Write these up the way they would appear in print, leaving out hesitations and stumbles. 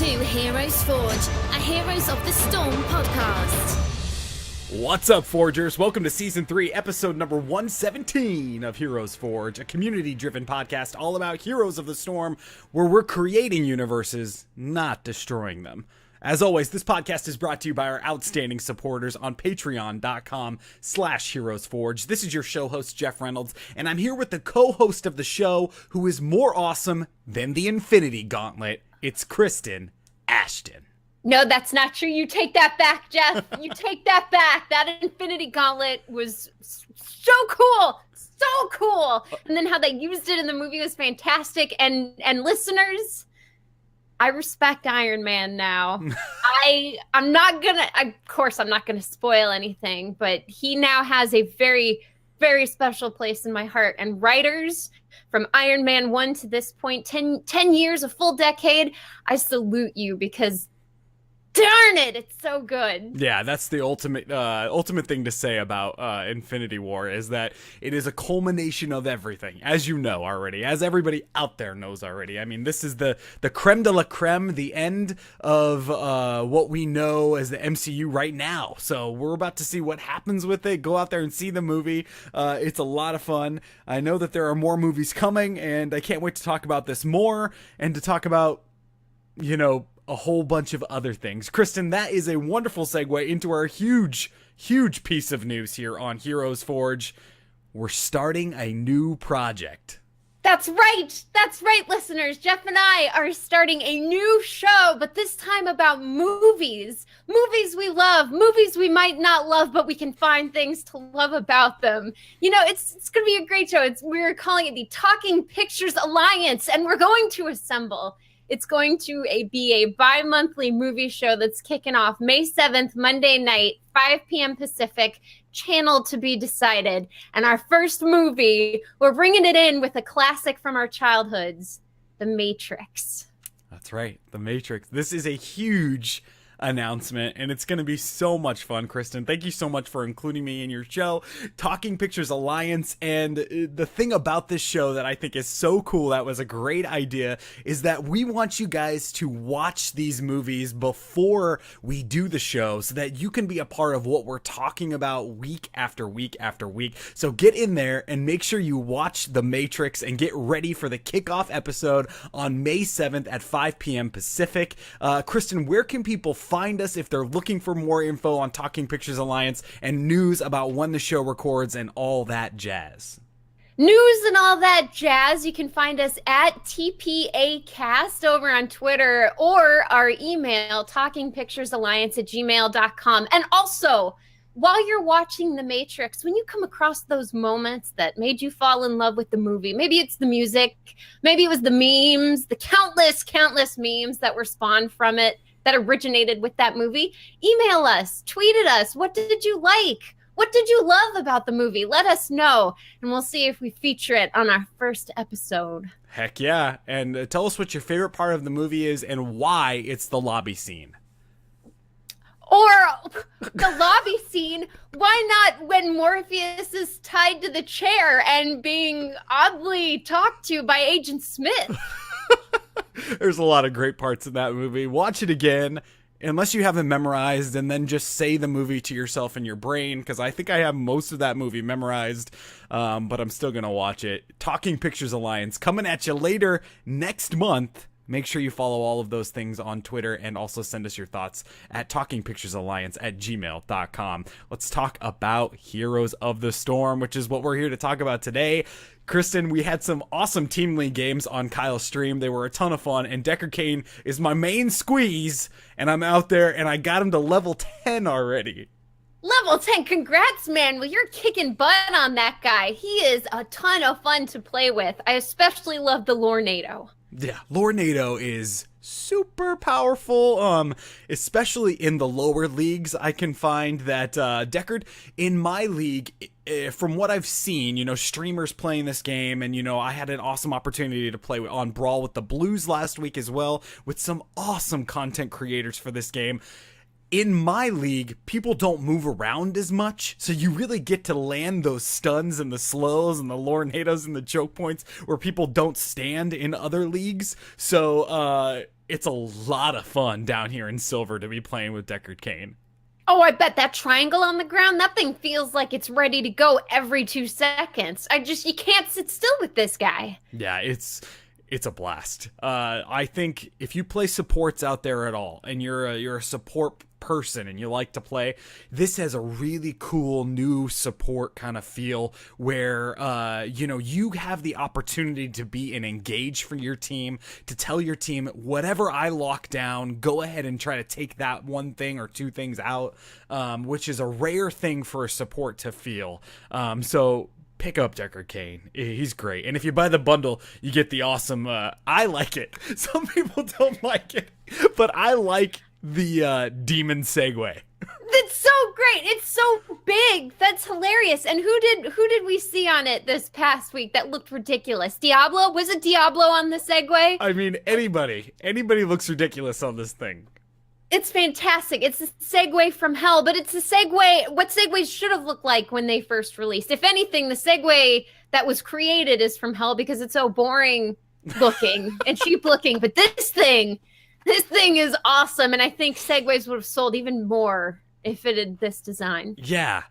to Heroes Forge, a Heroes of the Storm podcast. What's up, Forgers? Welcome to Season 3, Episode number 117 of Heroes Forge, a community-driven podcast all about Heroes of the Storm, where we're creating universes, not destroying them. As always, this podcast is brought to you by our outstanding supporters on patreon.com/HeroesForge. This is your show host, Jeff Reynolds, and I'm here with the co-host of the show, who is more awesome than the Infinity Gauntlet. It's Kristen, Ashton. No, that's not true. You take that back, Jeff. You take that back. That Infinity Gauntlet was so cool. So cool. And then how they used it in the movie was fantastic. And listeners, I respect Iron Man now. I'm not gonna spoil anything, but he now has a very, very special place in my heart. And writers from Iron Man 1 to this point, 10 years, a full decade, I salute you because darn it, it's so good. Yeah, that's the ultimate thing to say about Infinity War, is that it is a culmination of everything, as you know already, as everybody out there knows already. I mean, this is the creme de la creme, the end of what we know as the MCU right now. So we're about to see what happens with it. Go out there and see the movie. It's a lot of fun. I know that there are more movies coming, and I can't wait to talk about this more and to talk about, a whole bunch of other things. Kristen, that is a wonderful segue into our huge piece of news here on Heroes Forge. We're starting a new project. That's right, listeners. Jeff and I are starting a new show, but this time about movies. Movies we love, movies we might not love, but we can find things to love about them. It's going to be a great show. We're calling it the Talking Pictures Alliance, and we're going to assemble. It's going to be a bi-monthly movie show that's kicking off May 7th, Monday night, 5 p.m. Pacific, channel to be decided. And our first movie, we're bringing it in with a classic from our childhoods, The Matrix. That's right, The Matrix. This is a huge announcement, and it's going to be so much fun. Kristen, thank you so much for including me in your show, Talking Pictures Alliance. And the thing about this show that I think is so cool, that was a great idea, is that we want you guys to watch these movies before we do the show so that you can be a part of what we're talking about week after week after week. So get in there and make sure you watch The Matrix and get ready for the kickoff episode on May 7th at 5 p.m. Pacific. Kristen, where can people find us if they're looking for more info on Talking Pictures Alliance and news about when the show records and all that jazz? News and all that jazz, you can find us at TPAcast over on Twitter, or our email, talkingpicturesalliance@gmail.com. And also, while you're watching The Matrix, when you come across those moments that made you fall in love with the movie, maybe it's the music, maybe it was the memes, the countless memes that were spawned from it, that originated with that movie, email us, tweet at us. What did you like? What did you love about the movie? Let us know, and we'll see if we feature it on our first episode. Heck yeah. And tell us what your favorite part of the movie is and why it's the lobby scene. Or the lobby scene. Why not when Morpheus is tied to the chair and being oddly talked to by Agent Smith? There's a lot of great parts in that movie. Watch it again, unless you have it memorized, and then just say the movie to yourself in your brain, because I think I have most of that movie memorized, but I'm still going to watch it. Talking Pictures Alliance coming at you later next month. Make sure you follow all of those things on Twitter, and also send us your thoughts at talkingpicturesalliance@gmail.com. Let's talk about Heroes of the Storm, which is what we're here to talk about today. Kristen, we had some awesome Team League games on Kyle's stream. They were a ton of fun, and Deckard Cain is my main squeeze, and I'm out there, and I got him to level 10 already. Level 10, congrats, man. Well, you're kicking butt on that guy. He is a ton of fun to play with. I especially love the Lornado. Yeah, Lornado is super powerful, especially in the lower leagues. I can find that Deckard, in my league, from what I've seen, streamers playing this game, and, I had an awesome opportunity to play on Brawl with the Blues last week as well, with some awesome content creators for this game. in my league, people don't move around as much, so you really get to land those stuns and the slows and the Lornados and the choke points where people don't stand in other leagues. So it's a lot of fun down here in Silver to be playing with Deckard Cain. Oh, I bet that triangle on the ground, that thing feels like it's ready to go every 2 seconds. You can't sit still with this guy. Yeah, it's a blast. I think if you play supports out there at all, and you're a support person and you like to play, this has a really cool new support kind of feel where you have the opportunity to be and engage for your team, to tell your team, whatever I lock down, go ahead and try to take that one thing or two things out, which is a rare thing for a support to feel. So pick up Deckard Cain. He's great. And if you buy the bundle, you get the awesome, I like it. Some people don't like it, but I like the demon segue. That's so great. It's so big. That's hilarious. And who did we see on it this past week that looked ridiculous? Diablo? Was it Diablo on the segue? I mean, anybody looks ridiculous on this thing. It's fantastic. It's a segue from hell, but it's a segue, what segues should have looked like when they first released. If anything, the segue that was created is from hell because it's so boring looking and cheap looking. But this thing is awesome. And I think segues would have sold even more if it had this design. Yeah,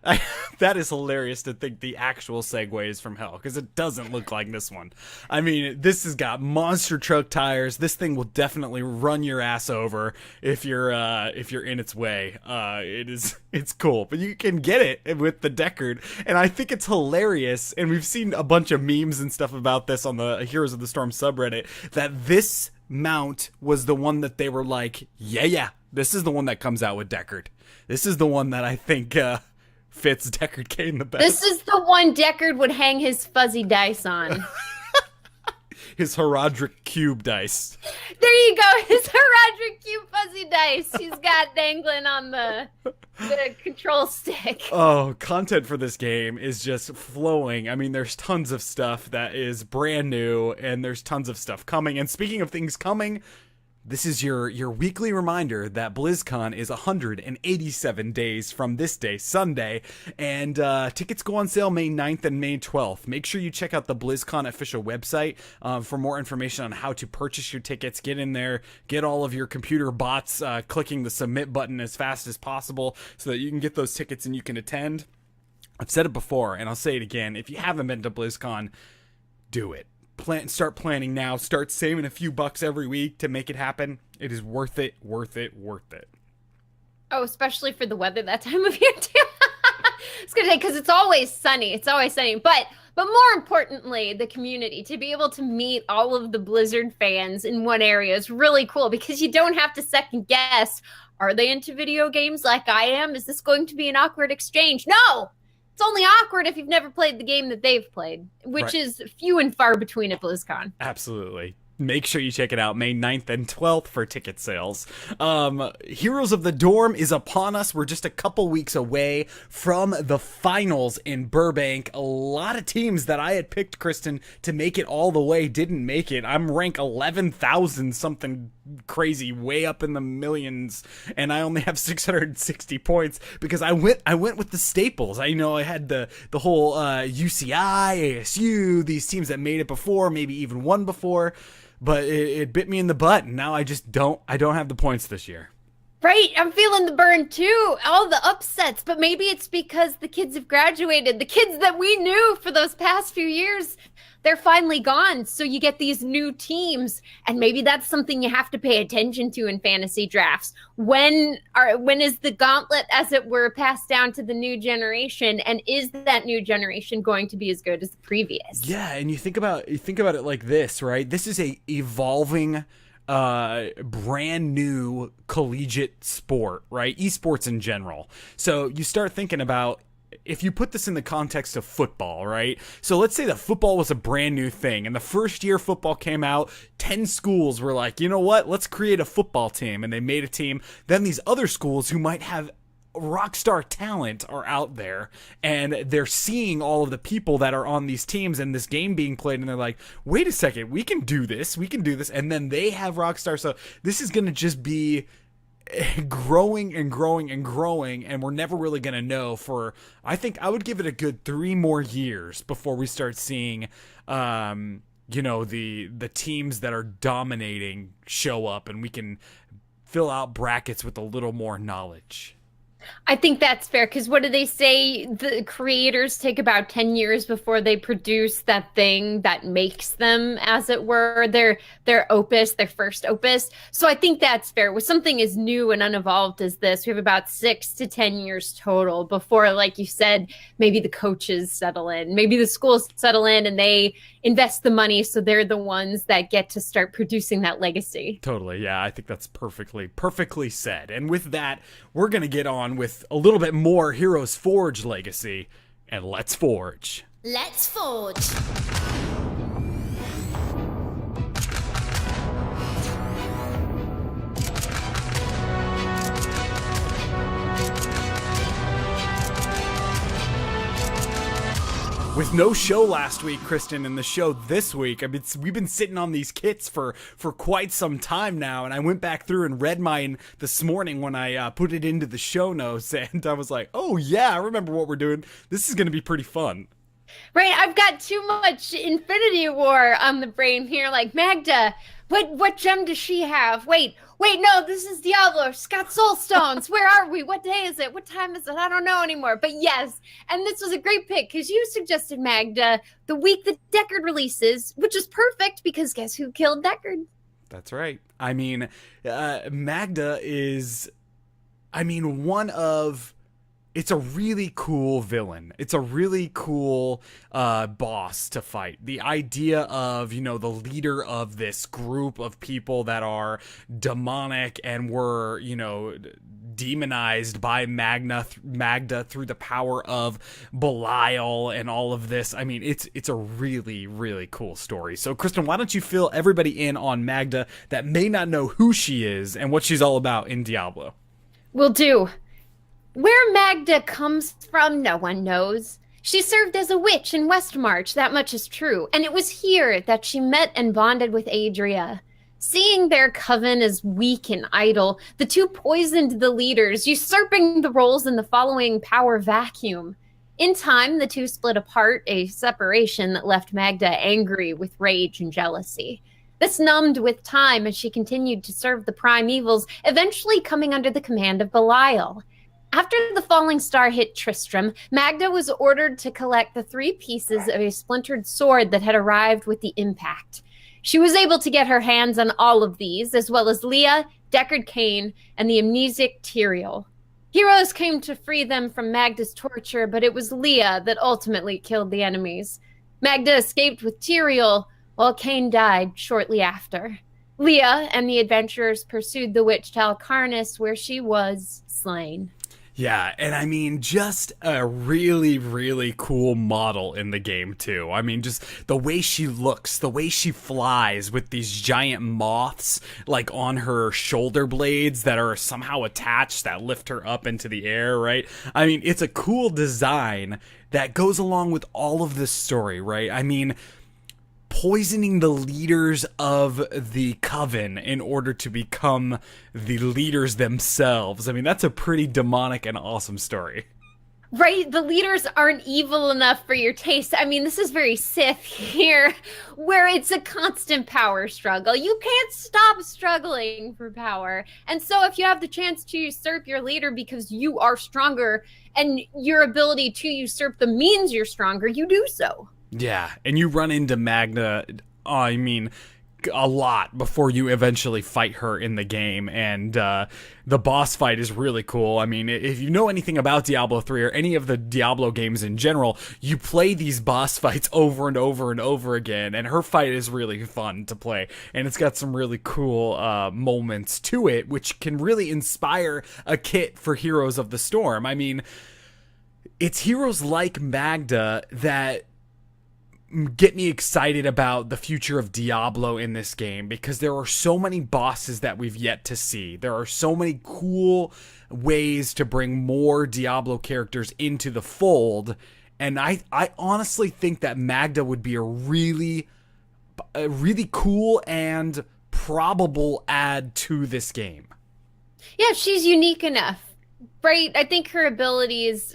that is hilarious to think the actual Segway is from hell, because it doesn't look like this one. I mean, this has got monster truck tires. This thing will definitely run your ass over if you're in its way. It's cool, but you can get it with the Deckard, and I think it's hilarious. And we've seen a bunch of memes and stuff about this on the Heroes of the Storm subreddit, that this mount was the one that they were like, yeah, this is the one that comes out with Deckard. This is the one that I think fits Deckard Cain the best. This is the one Deckard would hang his fuzzy dice on. His Herodric Cube dice. There you go, his Herodric Cube fuzzy dice. He's got dangling on the control stick. Oh, content for this game is just flowing. I mean, there's tons of stuff that is brand new, and there's tons of stuff coming. And speaking of things coming, this is your weekly reminder that BlizzCon is 187 days from this day, Sunday, and tickets go on sale May 9th and May 12th. Make sure you check out the BlizzCon official website for more information on how to purchase your tickets. Get in there, get all of your computer bots clicking the submit button as fast as possible so that you can get those tickets and you can attend. I've said it before, and I'll say it again. If you haven't been to BlizzCon, do it. Start planning now. Start saving a few bucks every week to make it happen. It is worth it. Oh, especially for the weather that time of year too. It's gonna say, because it's always sunny. But more importantly, the community, to be able to meet all of the Blizzard fans in one area is really cool, because you don't have to second guess. Are they into video games like I am? Is this going to be an awkward exchange? No! It's only awkward if you've never played the game that they've played, which is few and far between at BlizzCon. Absolutely. Make sure you check it out May 9th and 12th for ticket sales. Heroes of the Dorm is upon us. We're just a couple weeks away from the finals in Burbank. A lot of teams that I had picked, Kristen, to make it all the way didn't make it. I'm rank 11,000 something crazy, way up in the millions, and I only have 660 points because I went with the staples. I had the whole UCI, ASU, these teams that made it before, maybe even won before. But it bit me in the butt, and now I don't have the points this year. Right, I'm feeling the burn too, all the upsets, but maybe it's because the kids have graduated. The kids that we knew for those past few years, they're finally gone. So you get these new teams, and maybe that's something you have to pay attention to in fantasy drafts. When is the gauntlet, as it were, passed down to the new generation, and is that new generation going to be as good as the previous? Yeah, and you think about it like this, right? This is a evolving brand new collegiate sport, right? Esports in general. So you start thinking about, if you put this in the context of football, right? So let's say that football was a brand new thing, and the first year football came out, 10 schools were like, you know what? Let's create a football team, and they made a team. Then these other schools who might have rock star talent are out there, and they're seeing all of the people that are on these teams and this game being played, and they're like, wait a second, we can do this, and then they have rock stars. So this is going to just be growing and growing and growing, and we're never really going to know for, I think I would give it a good 3 more years before we start seeing, the teams that are dominating show up, and we can fill out brackets with a little more knowledge. I think that's fair, because what do they say? The creators take about 10 years before they produce that thing that makes them, as it were, their opus, their first opus. So I think that's fair. With something as new and unevolved as this, we have about 6 to 10 years total before, like you said, maybe the coaches settle in, maybe the schools settle in and they invest the money, so they're the ones that get to start producing that legacy. Totally. Yeah, I think that's perfectly said. And with that, we're going to get on with a little bit more Heroes Forge legacy, and let's forge. Let's forge. With no show last week, Kristen, and the show this week, I mean, we've been sitting on these kits for quite some time now, and I went back through and read mine this morning when I put it into the show notes, and I was like, oh yeah, I remember what we're doing. This is going to be pretty fun. Right, I've got too much Infinity War on the brain here, like, Maghda, what gem does she have? Wait, no, this is Diablo. She's got soul stones. Where are we? What day is it? What time is it? I don't know anymore. But yes, and this was a great pick because you suggested Maghda the week that Deckard releases, which is perfect because guess who killed Deckard? That's right. I mean, Maghda is, one of... It's a really cool villain. It's a really cool boss to fight. The idea of, the leader of this group of people that are demonic and were, demonized by Maghda through the power of Belial and all of this. I mean, it's a really, really cool story. So, Kristen, why don't you fill everybody in on Maghda that may not know who she is and what she's all about in Diablo? Will do. Where Maghda comes from, no one knows. She served as a witch in Westmarch, that much is true, and it was here that she met and bonded with Adria. Seeing their coven as weak and idle, the two poisoned the leaders, usurping the roles in the following power vacuum. In time, the two split apart, a separation that left Maghda angry with rage and jealousy. This numbed with time as she continued to serve the prime evils, eventually coming under the command of Belial. After the falling star hit Tristram, Maghda was ordered to collect the 3 pieces of a splintered sword that had arrived with the impact. She was able to get her hands on all of these, as well as Leah, Deckard Cain, and the amnesic Tyrael. Heroes came to free them from Maghda's torture, but it was Leah that ultimately killed the enemies. Maghda escaped with Tyrael, while Cain died shortly after. Leah and the adventurers pursued the witch to Alcarnus, where she was slain. Yeah, and just a really, really cool model in the game, too. Just the way she looks, the way she flies with these giant moths, like, on her shoulder blades that are somehow attached that lift her up into the air, right? It's a cool design that goes along with all of this story, right? Poisoning the leaders of the Coven in order to become the leaders themselves. That's a pretty demonic and awesome story. Right? The leaders aren't evil enough for your taste. This is very Sith here, where it's a constant power struggle. You can't stop struggling for power. And so if you have the chance to usurp your leader because you are stronger and your ability to usurp them means you're stronger, you do so. Yeah, and you run into Maghda, a lot before you eventually fight her in the game, and the boss fight is really cool. If you know anything about Diablo 3 or any of the Diablo games in general, you play these boss fights over and over and over again, and her fight is really fun to play, and it's got some really cool moments to it, which can really inspire a kit for Heroes of the Storm. It's heroes like Maghda that get me excited about the future of Diablo in this game, because there are so many bosses that we've yet to see. There are so many cool ways to bring more Diablo characters into the fold, and I honestly think that Maghda would be a really cool and probable add to this game. Yeah, she's unique enough, right? I think her abilities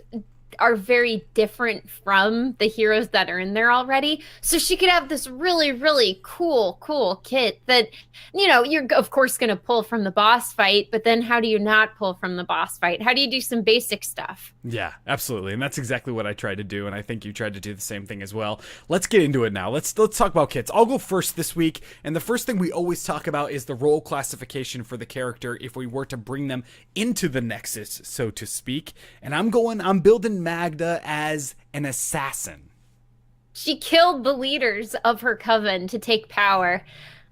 are very different from the heroes that are in there already. So she could have this really, really cool kit that, you're of course going to pull from the boss fight, but then how do you not pull from the boss fight? How do you do some basic stuff? Yeah, absolutely. And that's exactly what I tried to do, and I think you tried to do the same thing as well. Let's get into it now. Let's talk about kits. I'll go first this week, and the first thing we always talk about is the role classification for the character if we were to bring them into the Nexus, so to speak. And I'm building Maghda as an assassin. She killed the leaders of her coven to take power.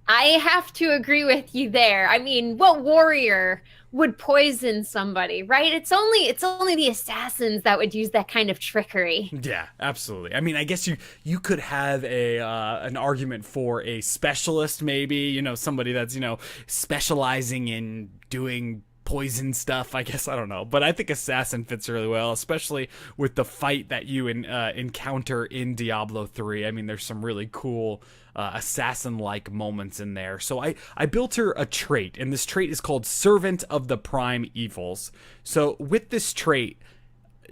I have to agree with you there. I mean, what warrior would poison somebody, right? It's only the assassins that would use that kind of trickery. Yeah, absolutely. I mean, I guess you could have an argument for a specialist, maybe, somebody that's, specializing in doing poison stuff, I guess. I don't know, but I think assassin fits really well, especially with the fight that you encounter in Diablo 3. I mean, there's some really cool assassin-like moments in there. So I built her a trait, and this trait is called Servant of the Prime Evils. So with this trait,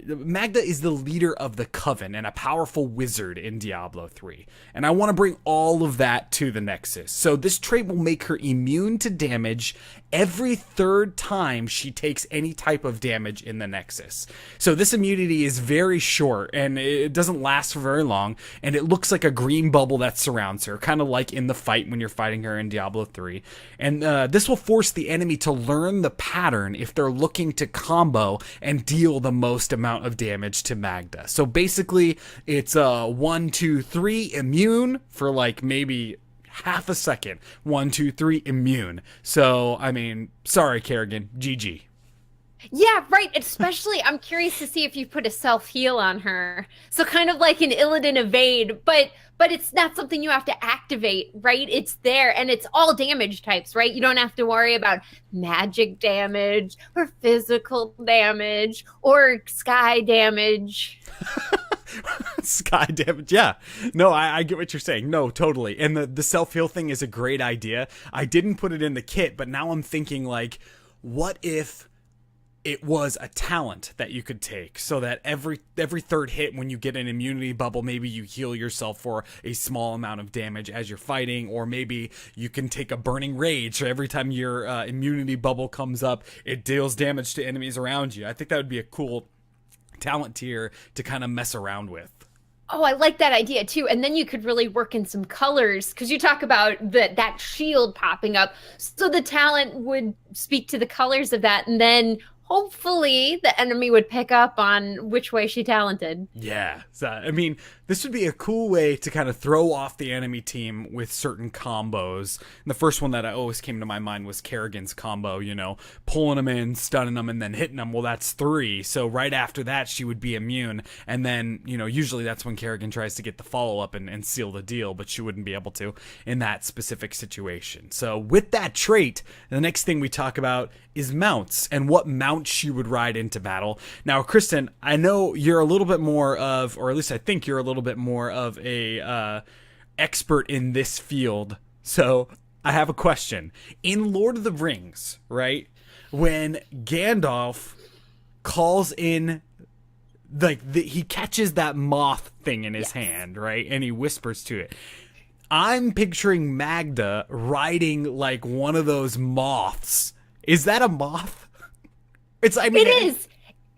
Maghda is the leader of the Coven and a powerful wizard in Diablo 3. And I want to bring all of that to the Nexus. So this trait will make her immune to damage every third time she takes any type of damage in the Nexus. So this immunity is very short and it doesn't last for very long, and it looks like a green bubble that surrounds her, kind of like in the fight when you're fighting her in Diablo 3. And this will force the enemy to learn the pattern if they're looking to combo and deal the most amount of damage to Maghda. So basically it's 1, 2, 3 immune for like maybe half a second. 1, 2, 3 immune. So I mean, sorry Kerrigan, GG. Yeah, right. Especially, I'm curious to see if you put a self-heal on her. So kind of like an Illidan evade, but it's not something you have to activate, right? It's there, and it's all damage types, right? You don't have to worry about magic damage or physical damage or sky damage. Sky damage, yeah. No, I get what you're saying. No, totally. And the self-heal thing is a great idea. I didn't put it in the kit, but now I'm thinking, like, what if it was a talent that you could take so that every third hit when you get an immunity bubble, maybe you heal yourself for a small amount of damage as you're fighting, or maybe you can take a burning rage, so every time your immunity bubble comes up, it deals damage to enemies around you. I think that would be a cool talent tier to kind of mess around with. Oh, I like that idea too. And then you could really work in some colors, because you talk about that shield popping up. So the talent would speak to the colors of that, and then hopefully the enemy would pick up on which way she talented. Yeah. So, I mean, this would be a cool way to kind of throw off the enemy team with certain combos. And the first one that I always came to my mind was Kerrigan's combo, pulling them in, stunning them, and then hitting them. Well, that's 3. So right after that, she would be immune. And then, usually that's when Kerrigan tries to get the follow-up and seal the deal, but she wouldn't be able to in that specific situation. So with that trait, the next thing we talk about is mounts and what mount she would ride into battle. Now, Kristen, I know you're a little bit more of, or at least I think you're a little bit more of a expert in this field. So I have a question. In Lord of the Rings, right, when Gandalf calls in, he catches that moth thing in his hand, right, and he whispers to it. I'm picturing Maghda riding like one of those moths. Is that a moth? It is.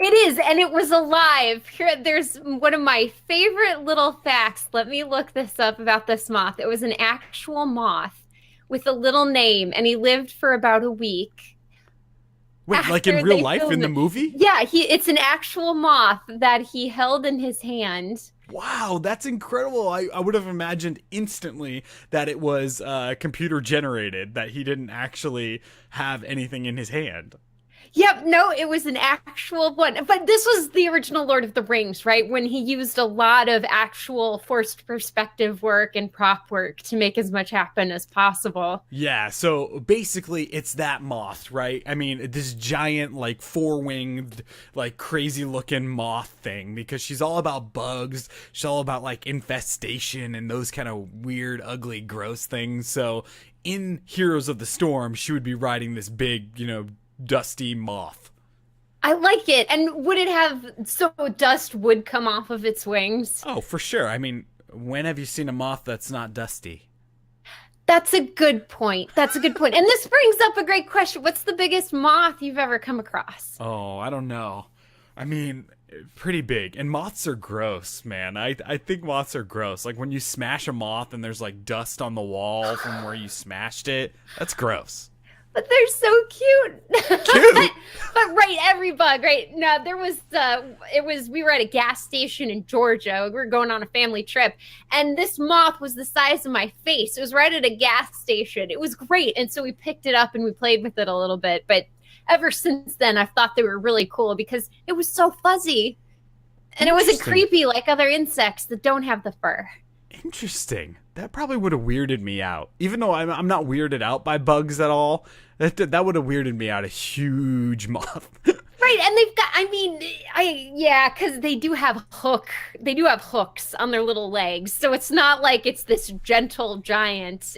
It is, and it was alive. Here, there's one of my favorite little facts. Let me look this up about this moth. It was an actual moth with a little name, and he lived for about a week. Wait, like in real life in the movie? Yeah, it's an actual moth that he held in his hand. Wow, that's incredible. I would have imagined instantly that it was computer generated, that he didn't actually have anything in his hand. Yep, no, it was an actual one. But this was the original Lord of the Rings, right? When he used a lot of actual forced perspective work and prop work to make as much happen as possible. Yeah, so basically it's that moth, right? I mean, this giant, like, 4-winged, like, crazy-looking moth thing, because she's all about bugs. She's all about, like, infestation and those kind of weird, ugly, gross things. So in Heroes of the Storm, she would be riding this big, dusty moth. I like it. And would it have, so dust would come off of its wings? Oh, for sure. I mean, when have you seen a moth that's not dusty? That's a good point. That's a good point. And this brings up a great question. What's the biggest moth you've ever come across? Oh, I don't know. I mean, pretty big. And moths are gross, man. I think moths are gross. Like when you smash a moth and there's like dust on the wall from where you smashed it, that's gross. But they're so cute. Cute. But right, every bug, right? No, we were at a gas station in Georgia. We were going on a family trip, and this moth was the size of my face. It was right at a gas station. It was great. And so we picked it up and we played with it a little bit. But ever since then, I've thought they were really cool because it was so fuzzy. And it wasn't creepy like other insects that don't have the fur. Interesting. That probably would have weirded me out. Even though I'm not weirded out by bugs at all, that would have weirded me out. A huge moth. Right, and they've got, because they do have hooks on their little legs. So it's not like it's this gentle giant.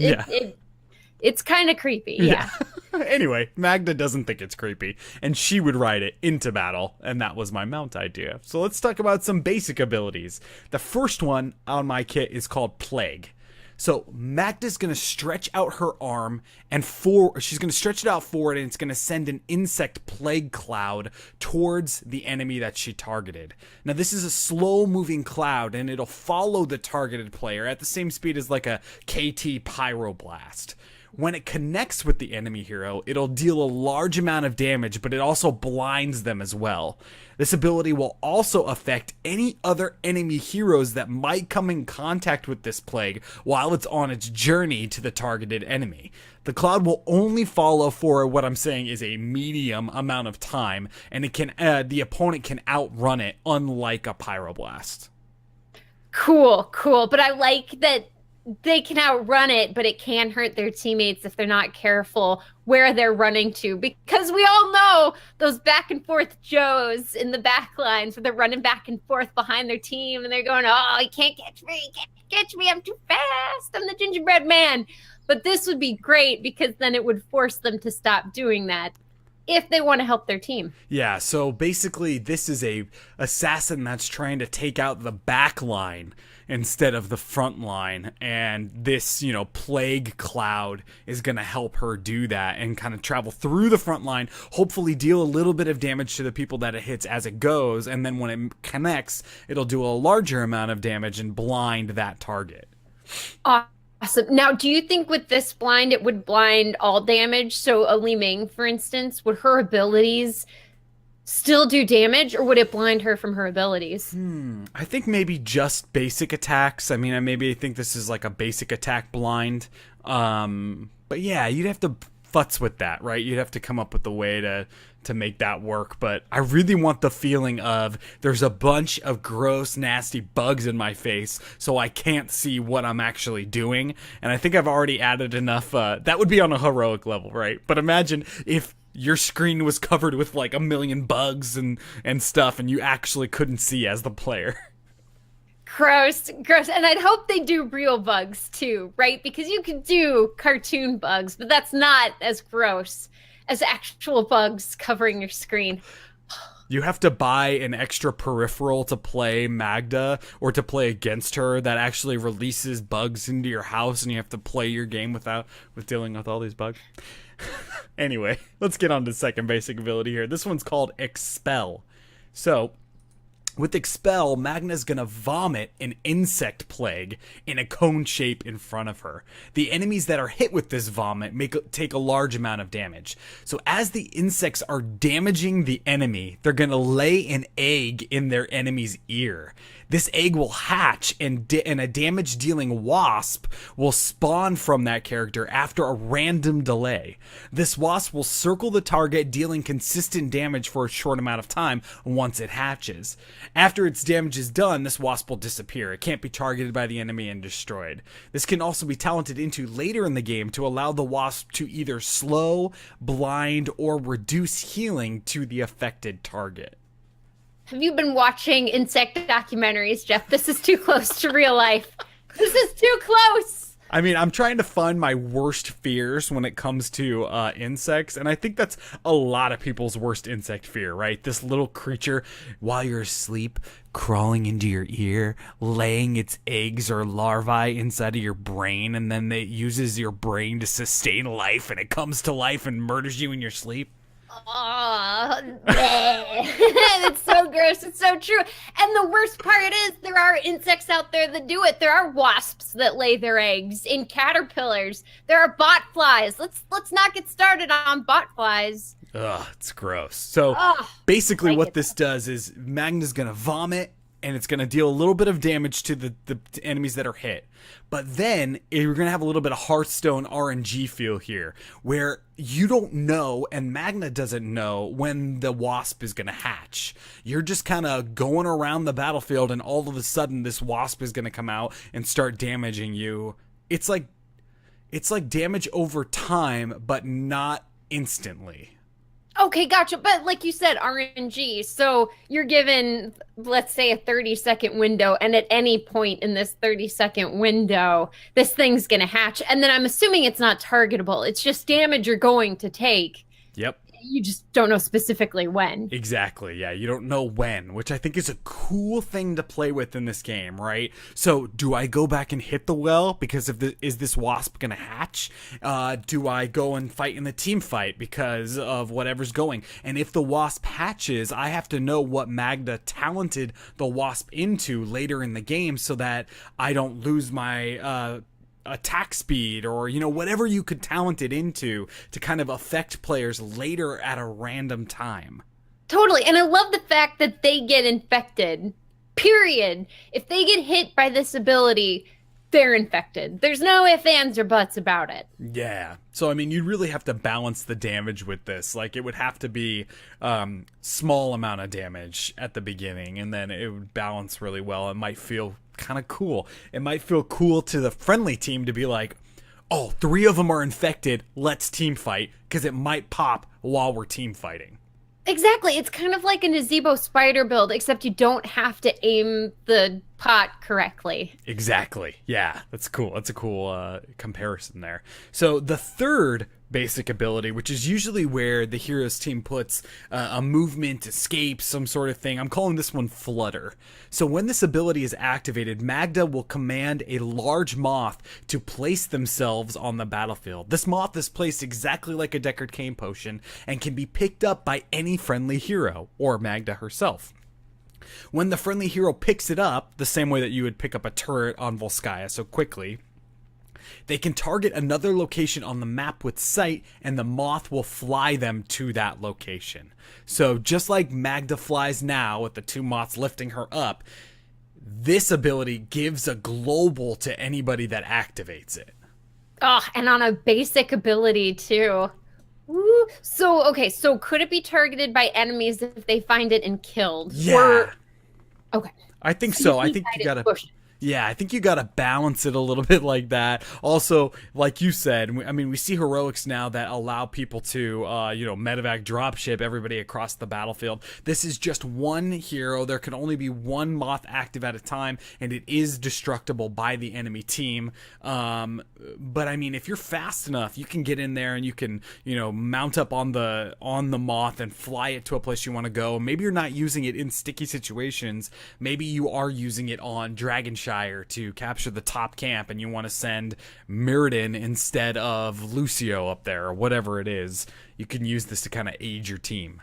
It's kind of creepy. Yeah. Anyway, Maghda doesn't think it's creepy, and she would ride it into battle, and that was my mount idea. So let's talk about some basic abilities. The first one on my kit is called Plague. So Maghda's going to stretch out her arm, and she's going to stretch it out forward, and it's going to send an insect plague cloud towards the enemy that she targeted. Now this is a slow-moving cloud, and it'll follow the targeted player at the same speed as like a KT Pyroblast. When it connects with the enemy hero, it'll deal a large amount of damage, but it also blinds them as well. This ability will also affect any other enemy heroes that might come in contact with this plague while it's on its journey to the targeted enemy. The cloud will only follow for what I'm saying is a medium amount of time, and the opponent can outrun it, unlike a Pyroblast. Cool. But I like that they can outrun it, but it can hurt their teammates if they're not careful where they're running to. Because we all know those back and forth Joes in the back lines where they're running back and forth behind their team and they're going, oh, he can't catch me, I'm too fast, I'm the gingerbread man. But this would be great because then it would force them to stop doing that if they want to help their team. Yeah, so basically this is a assassin that's trying to take out the back line instead of the front line, and this, plague cloud is going to help her do that and kind of travel through the front line, hopefully deal a little bit of damage to the people that it hits as it goes, and then when it connects, it'll do a larger amount of damage and blind that target. Awesome. Now, do you think with this blind, it would blind all damage? So a Li Ming, for instance, would her abilities still do damage, or would it blind her from her abilities? I think maybe just basic attacks. I mean, I think this is like a basic attack blind. But yeah, you'd have to futz with that, right? You'd have to come up with a way to make that work. But I really want the feeling of there's a bunch of gross, nasty bugs in my face, so I can't see what I'm actually doing. And I think I've already added enough. That would be on a heroic level, right? But imagine if your screen was covered with like a million bugs and stuff, and you actually couldn't see as the player. Gross. And I'd hope they do real bugs too, right? Because you can do cartoon bugs, but that's not as gross as actual bugs covering your screen. You have to buy an extra peripheral to play Maghda or to play against her that actually releases bugs into your house, and you have to play your game with dealing with all these bugs. Anyway, let's get on to the second basic ability here. This one's called Expel. So, with Expel, Maghda's gonna vomit an insect plague in a cone shape in front of her. The enemies that are hit with this vomit take a large amount of damage. So as the insects are damaging the enemy, they're gonna lay an egg in their enemy's ear. This egg will hatch, and a damage-dealing wasp will spawn from that character after a random delay. This wasp will circle the target, dealing consistent damage for a short amount of time once it hatches. After its damage is done, this wasp will disappear. It can't be targeted by the enemy and destroyed. This can also be talented into later in the game to allow the wasp to either slow, blind, or reduce healing to the affected target. Have you been watching insect documentaries, Jeff? This is too close to real life. This is too close. I mean, I'm trying to find my worst fears when it comes to insects, and I think that's a lot of people's worst insect fear, right? This little creature, while you're asleep, crawling into your ear, laying its eggs or larvae inside of your brain, and then it uses your brain to sustain life, and it comes to life and murders you in your sleep. Oh, it's so gross. It's so true. And the worst part is there are insects out there that do it. There are wasps that lay their eggs in caterpillars. There are bot flies. Let's not get started on bot flies. Ugh, it's gross. So basically what this does is Maghda's going to vomit, and it's going to deal a little bit of damage to the enemies that are hit. But then you're going to have a little bit of Hearthstone RNG feel here, where you don't know, and Maghda doesn't know, when the wasp is going to hatch. You're just kind of going around the battlefield, and all of a sudden this wasp is going to come out and start damaging you. It's like damage over time, but not instantly. Okay, gotcha. But like you said, RNG. So you're given, let's say, a 30-second window, and at any point in this 30-second window, this thing's going to hatch. And then I'm assuming it's not targetable. It's just damage you're going to take. Yep. You just don't know specifically when. Exactly, yeah. You don't know when, which I think is a cool thing to play with in this game, right? So, do I go back and hit the well because is this wasp going to hatch? Do I go and fight in the team fight because of whatever's going? And if the wasp hatches, I have to know what Maghda talented the wasp into later in the game so that I don't lose my attack speed, or whatever you could talent it into to kind of affect players later at a random time. Totally. And I love the fact that they get infected, period. If they get hit by this ability, they're infected. There's no ifs, ands, or buts about it. Yeah. So, I mean, you really have to balance the damage with this. Like, it would have to be small amount of damage at the beginning, and then it would balance really well. It might feel kind of cool. It might feel cool to the friendly team to be like, oh, 3 of them are infected, let's team fight, because it might pop while we're team fighting. Exactly. It's kind of like a Nazebo spider build, except you don't have to aim the pot correctly. Exactly. Yeah, that's cool. That's a cool comparison there. So the third basic ability, which is usually where the heroes team puts a movement, escape, some sort of thing. I'm calling this one Flutter. So when this ability is activated, Maghda will command a large moth to place themselves on the battlefield. This moth is placed exactly like a Deckard Cain potion and can be picked up by any friendly hero, or Maghda herself. When the friendly hero picks it up, the same way that you would pick up a turret on Volskaya so quickly, they can target another location on the map with sight, and the moth will fly them to that location. So just like Maghda flies now with the 2 moths lifting her up, this ability gives a global to anybody that activates it. Oh, and on a basic ability too. Woo. So, okay, so could it be targeted by enemies if they find it and killed? Yeah. Okay. I think so. I think you gotta... Yeah, I think you got to balance it a little bit like that. Also, like you said, I mean, we see heroics now that allow people to, medevac dropship everybody across the battlefield. This is just one hero. There can only be one moth active at a time, and it is destructible by the enemy team. But I mean, if you're fast enough, you can get in there and you can, mount up on the moth and fly it to a place you want to go. Maybe you're not using it in sticky situations. Maybe you are using it on Dragonshire to capture the top camp, and you want to send Mirrodin instead of Lucio up there, or whatever it is. You can use this to kind of aid your team.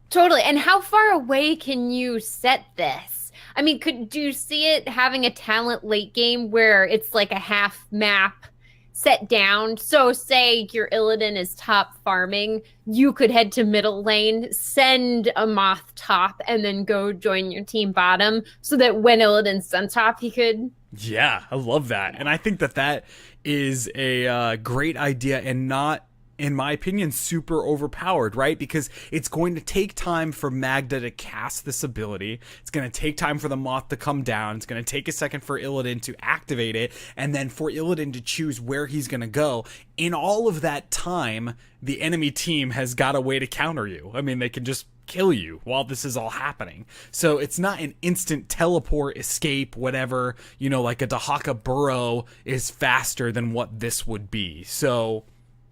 Totally. And how far away can you set this? I mean, do you see it having a talent late game where it's like a half map set down? So say your Illidan is top farming, you could head to middle lane, send a moth top, and then go join your team bottom, so that when Illidan's done top, he could... Yeah, I love that. And I think that is a great idea, and not, in my opinion, super overpowered, right? Because it's going to take time for Maghda to cast this ability. It's going to take time for the moth to come down. It's going to take a second for Illidan to activate it, and then for Illidan to choose where he's going to go. In all of that time, the enemy team has got a way to counter you. I mean, they can just kill you while this is all happening. So it's not an instant teleport, escape, whatever, you know, like a Dahaka burrow is faster than what this would be. So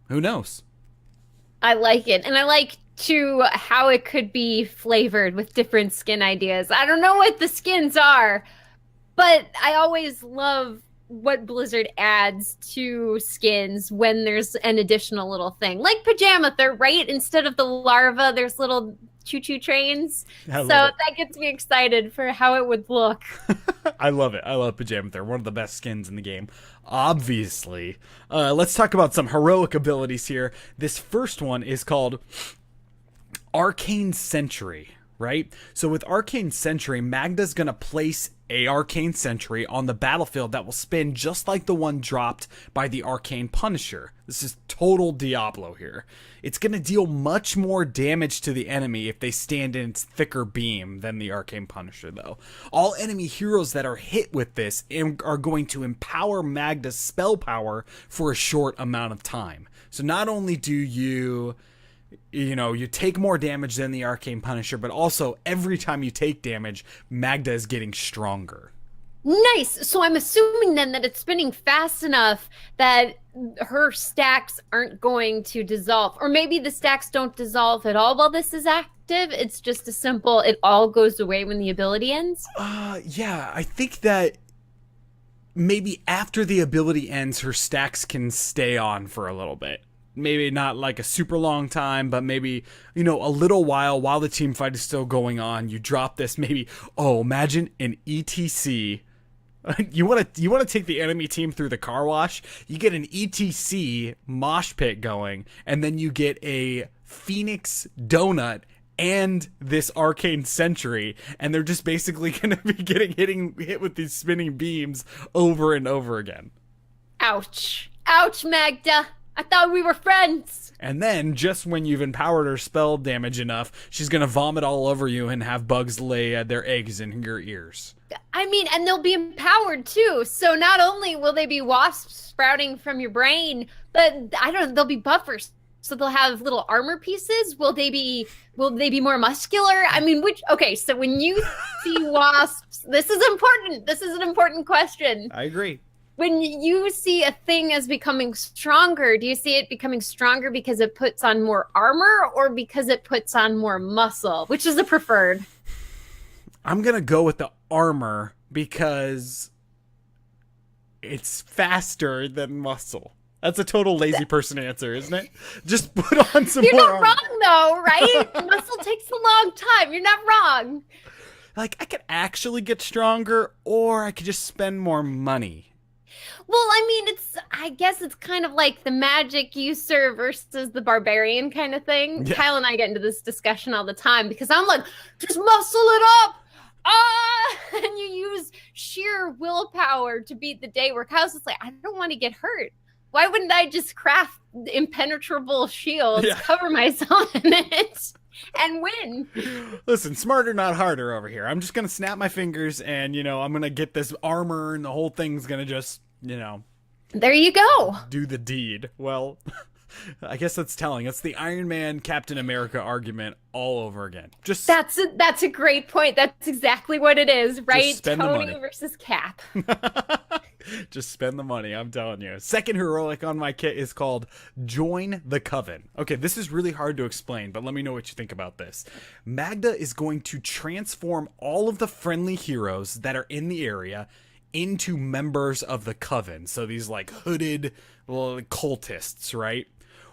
who knows? I like it. And I like to how it could be flavored with different skin ideas. I don't know what the skins are, but I always love what Blizzard adds to skins when there's an additional little thing. Like Pajamather, right? Instead of the larva, there's little choo-choo trains. So that gets me excited for how it would look. I love it. I love Pajamather. One of the best skins in the game, obviously. Let's talk about some heroic abilities here. This first one is called Arcane Sentry, right? So with Arcane Sentry, Maghda's going to place a Arcane Sentry on the battlefield that will spin just like the one dropped by the Arcane Punisher. This is total Diablo here. It's going to deal much more damage to the enemy if they stand in its thicker beam than the Arcane Punisher, though. All enemy heroes that are hit with this are going to empower Maghda's spell power for a short amount of time. So not only do you take more damage than the Arcane Punisher, but also every time you take damage, Maghda is getting stronger. Nice. So I'm assuming then that it's spinning fast enough that her stacks aren't going to dissolve. Or maybe the stacks don't dissolve at all while this is active. It's just a simple, it all goes away when the ability ends. Yeah, I think that maybe after the ability ends, her stacks can stay on for a little bit. Maybe not like a super long time, but maybe, a little while the team fight is still going on. You drop this, maybe, imagine an ETC. You want to take the enemy team through the car wash? You get an ETC mosh pit going, and then you get a Phoenix donut and this Arcane Sentry, and they're just basically going to be hit with these spinning beams over and over again. Ouch. Ouch, Maghda. I thought we were friends. And then, just when you've empowered her spell damage enough, she's going to vomit all over you and have bugs lay their eggs in your ears. I mean, and they'll be empowered too. So not only will they be wasps sprouting from your brain, but they'll be buffers. So they'll have little armor pieces. Will they be more muscular? I mean, so when you see wasps, this is important. This is an important question. I agree. When you see a thing as becoming stronger, do you see it becoming stronger because it puts on more armor or because it puts on more muscle? Which is the preferred? I'm going to go with the armor because it's faster than muscle. That's a total lazy person answer, isn't it? Just put on some You're more not armor. wrong, though, right? Muscle takes a long time. You're not wrong. Like, I could actually get stronger, or I could just spend more money. Well, I mean, I guess it's kind of like the magic user versus the barbarian kind of thing. Yeah. Kyle and I get into this discussion all the time because I'm like, just muscle it up. And you use sheer willpower to beat the day, where Kyle's just like, I don't want to get hurt. Why wouldn't I just craft impenetrable shields, cover myself in it, and win? Listen, smarter, not harder over here. I'm just going to snap my fingers and, I'm going to get this armor and the whole thing's going to just, there you go. do the deed. Well, I guess that's telling. It's the Iron Man Captain America argument all over again. That's a great point. That's exactly what it is, right? Tony versus Cap. Just spend the money, I'm telling you. Second heroic on my kit is called Join the Coven. Okay, this is really hard to explain, but let me know what you think about this. Maghda is going to transform all of the friendly heroes that are in the area into members of the Coven. So these like hooded cultists, right?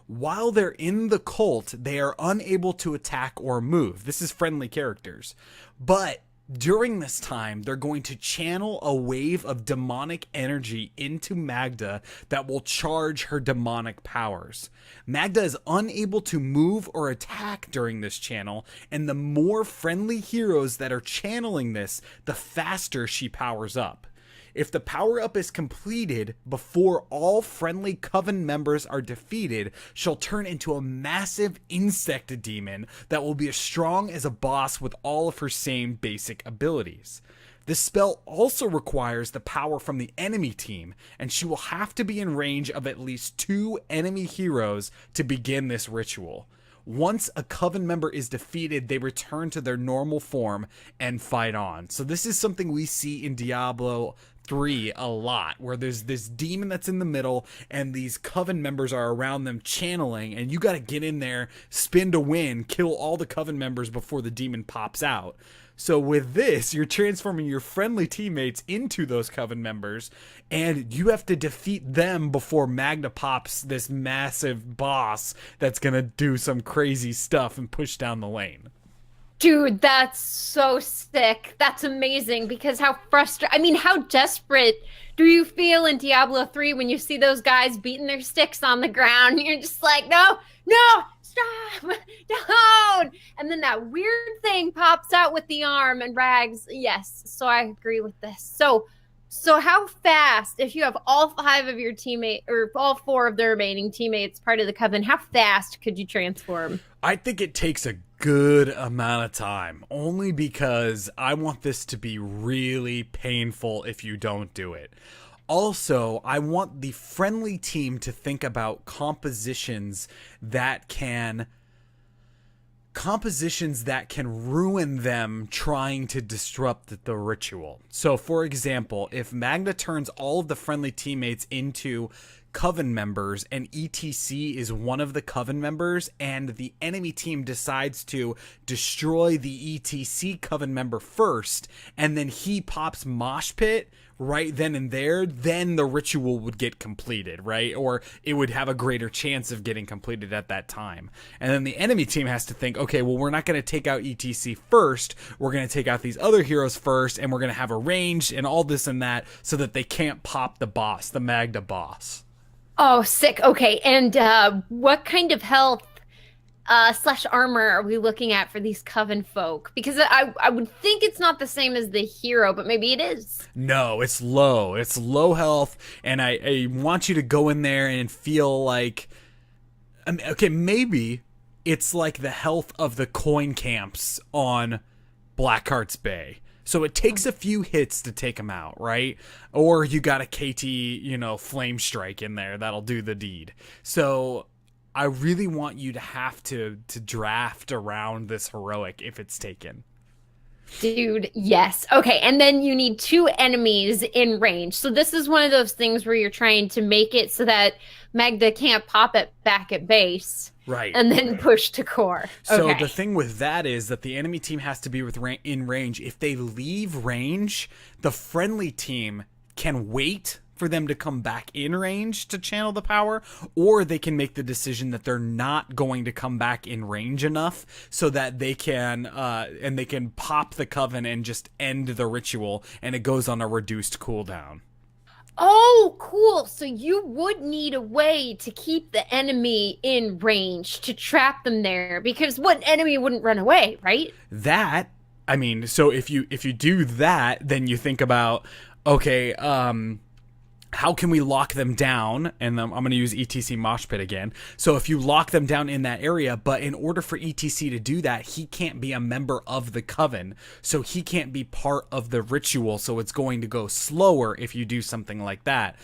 While they're in the cult, they are unable to attack or move. This is friendly characters. But during this time, they're going to channel a wave of demonic energy into Maghda that will charge her demonic powers. Maghda is unable to move or attack during this channel, and the more friendly heroes that are channeling this, the faster she powers up. If the power-up is completed before all friendly Coven members are defeated, she'll turn into a massive insect demon that will be as strong as a boss with all of her same basic abilities. This spell also requires the power from the enemy team, and she will have to be in range of at least 2 enemy heroes to begin this ritual. Once a Coven member is defeated, they return to their normal form and fight on. So this is something we see in Diablo 3 a lot, where there's this demon that's in the middle and these Coven members are around them channeling, and you got to get in there, spin to win, kill all the Coven members before the demon pops out. So with this, you're transforming your friendly teammates into those Coven members, and you have to defeat them before Maghda pops this massive boss that's gonna do some crazy stuff and push down the lane. Dude, that's so sick. That's amazing, because how how desperate do you feel in Diablo 3 when you see those guys beating their sticks on the ground? You're just like, no, stop, don't. And then that weird thing pops out with the arm and Rags. Yes, so I agree with this. So how fast, if you have all 5 of your teammates, or all 4 of the remaining teammates part of the Coven, how fast could you transform? I think it takes a good amount of time, only because I want this to be really painful if you don't do it. Also, I want the friendly team to think about compositions that can ruin them trying to disrupt the ritual. So, for example, if Maghda turns all of the friendly teammates into Coven members and ETC is one of the Coven members, and the enemy team decides to destroy the ETC Coven member first, and then he pops Mosh Pit right then and there, then the ritual would get completed, right? Or it would have a greater chance of getting completed at that time. And then the enemy team has to think, okay, well, we're not going to take out ETC first. We're going to take out these other heroes first, and we're going to have a range and all this and that so that they can't pop the boss, the Maghda boss. Oh, sick. Okay, and what kind of health / armor are we looking at for these Coven folk? Because I would think it's not the same as the hero, but maybe it is. No, it's low. It's low health, and I want you to go in there and feel like... I mean, okay, maybe it's like the health of the coin camps on Blackheart's Bay. So it takes a few hits to take them out, right? Or you got a KT, flame strike in there that'll do the deed. So I really want you to have to draft around this heroic if it's taken. Dude, yes. Okay, and then you need 2 enemies in range. So this is one of those things where you're trying to make it so that Maghda can't pop it back at base. Right. And then push to core. So okay. The thing with that is that the enemy team has to be in range. If they leave range, the friendly team can wait for them to come back in range to channel the power, or they can make the decision that they're not going to come back in range enough so that they can pop the Coven and just end the ritual, and it goes on a reduced cooldown. Oh, cool. So you would need a way to keep the enemy in range to trap them there, because what enemy wouldn't run away, right? So if you do that, then you think about, okay, how can we lock them down? And I'm going to use ETC Mosh Pit again. So if you lock them down in that area, but in order for ETC to do that, he can't be a member of the Coven. So he can't be part of the ritual. So it's going to go slower if you do something like that.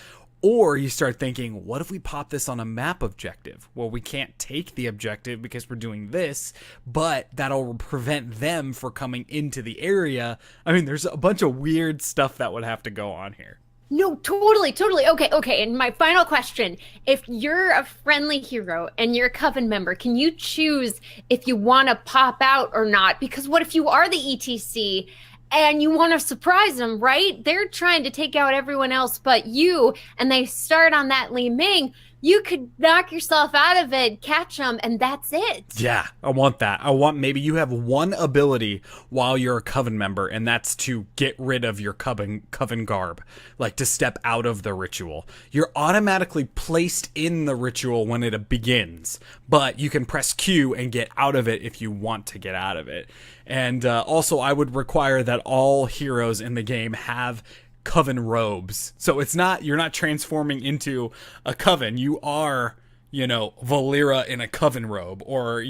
Or you start thinking, what if we pop this on a map objective? Well, we can't take the objective because we're doing this, but that'll prevent them from coming into the area. I mean, there's a bunch of weird stuff that would have to go on here. No, totally. Okay. And my final question, if you're a friendly hero and you're a Coven member, can you choose if you want to pop out or not? Because what if you are the ETC and you want to surprise them, right? They're trying to take out everyone else but you, and they start on that Li Ming. You could knock yourself out of it, catch them, and that's it. Yeah, I want that. Maybe you have one ability while you're a Coven member, and that's to get rid of your Coven garb, like to step out of the ritual. You're automatically placed in the ritual when it begins, but you can press Q and get out of it if you want to get out of it. And also, I would require that all heroes in the game have Coven robes. So you're not transforming into a Coven. You are, Valera in a Coven robe, or,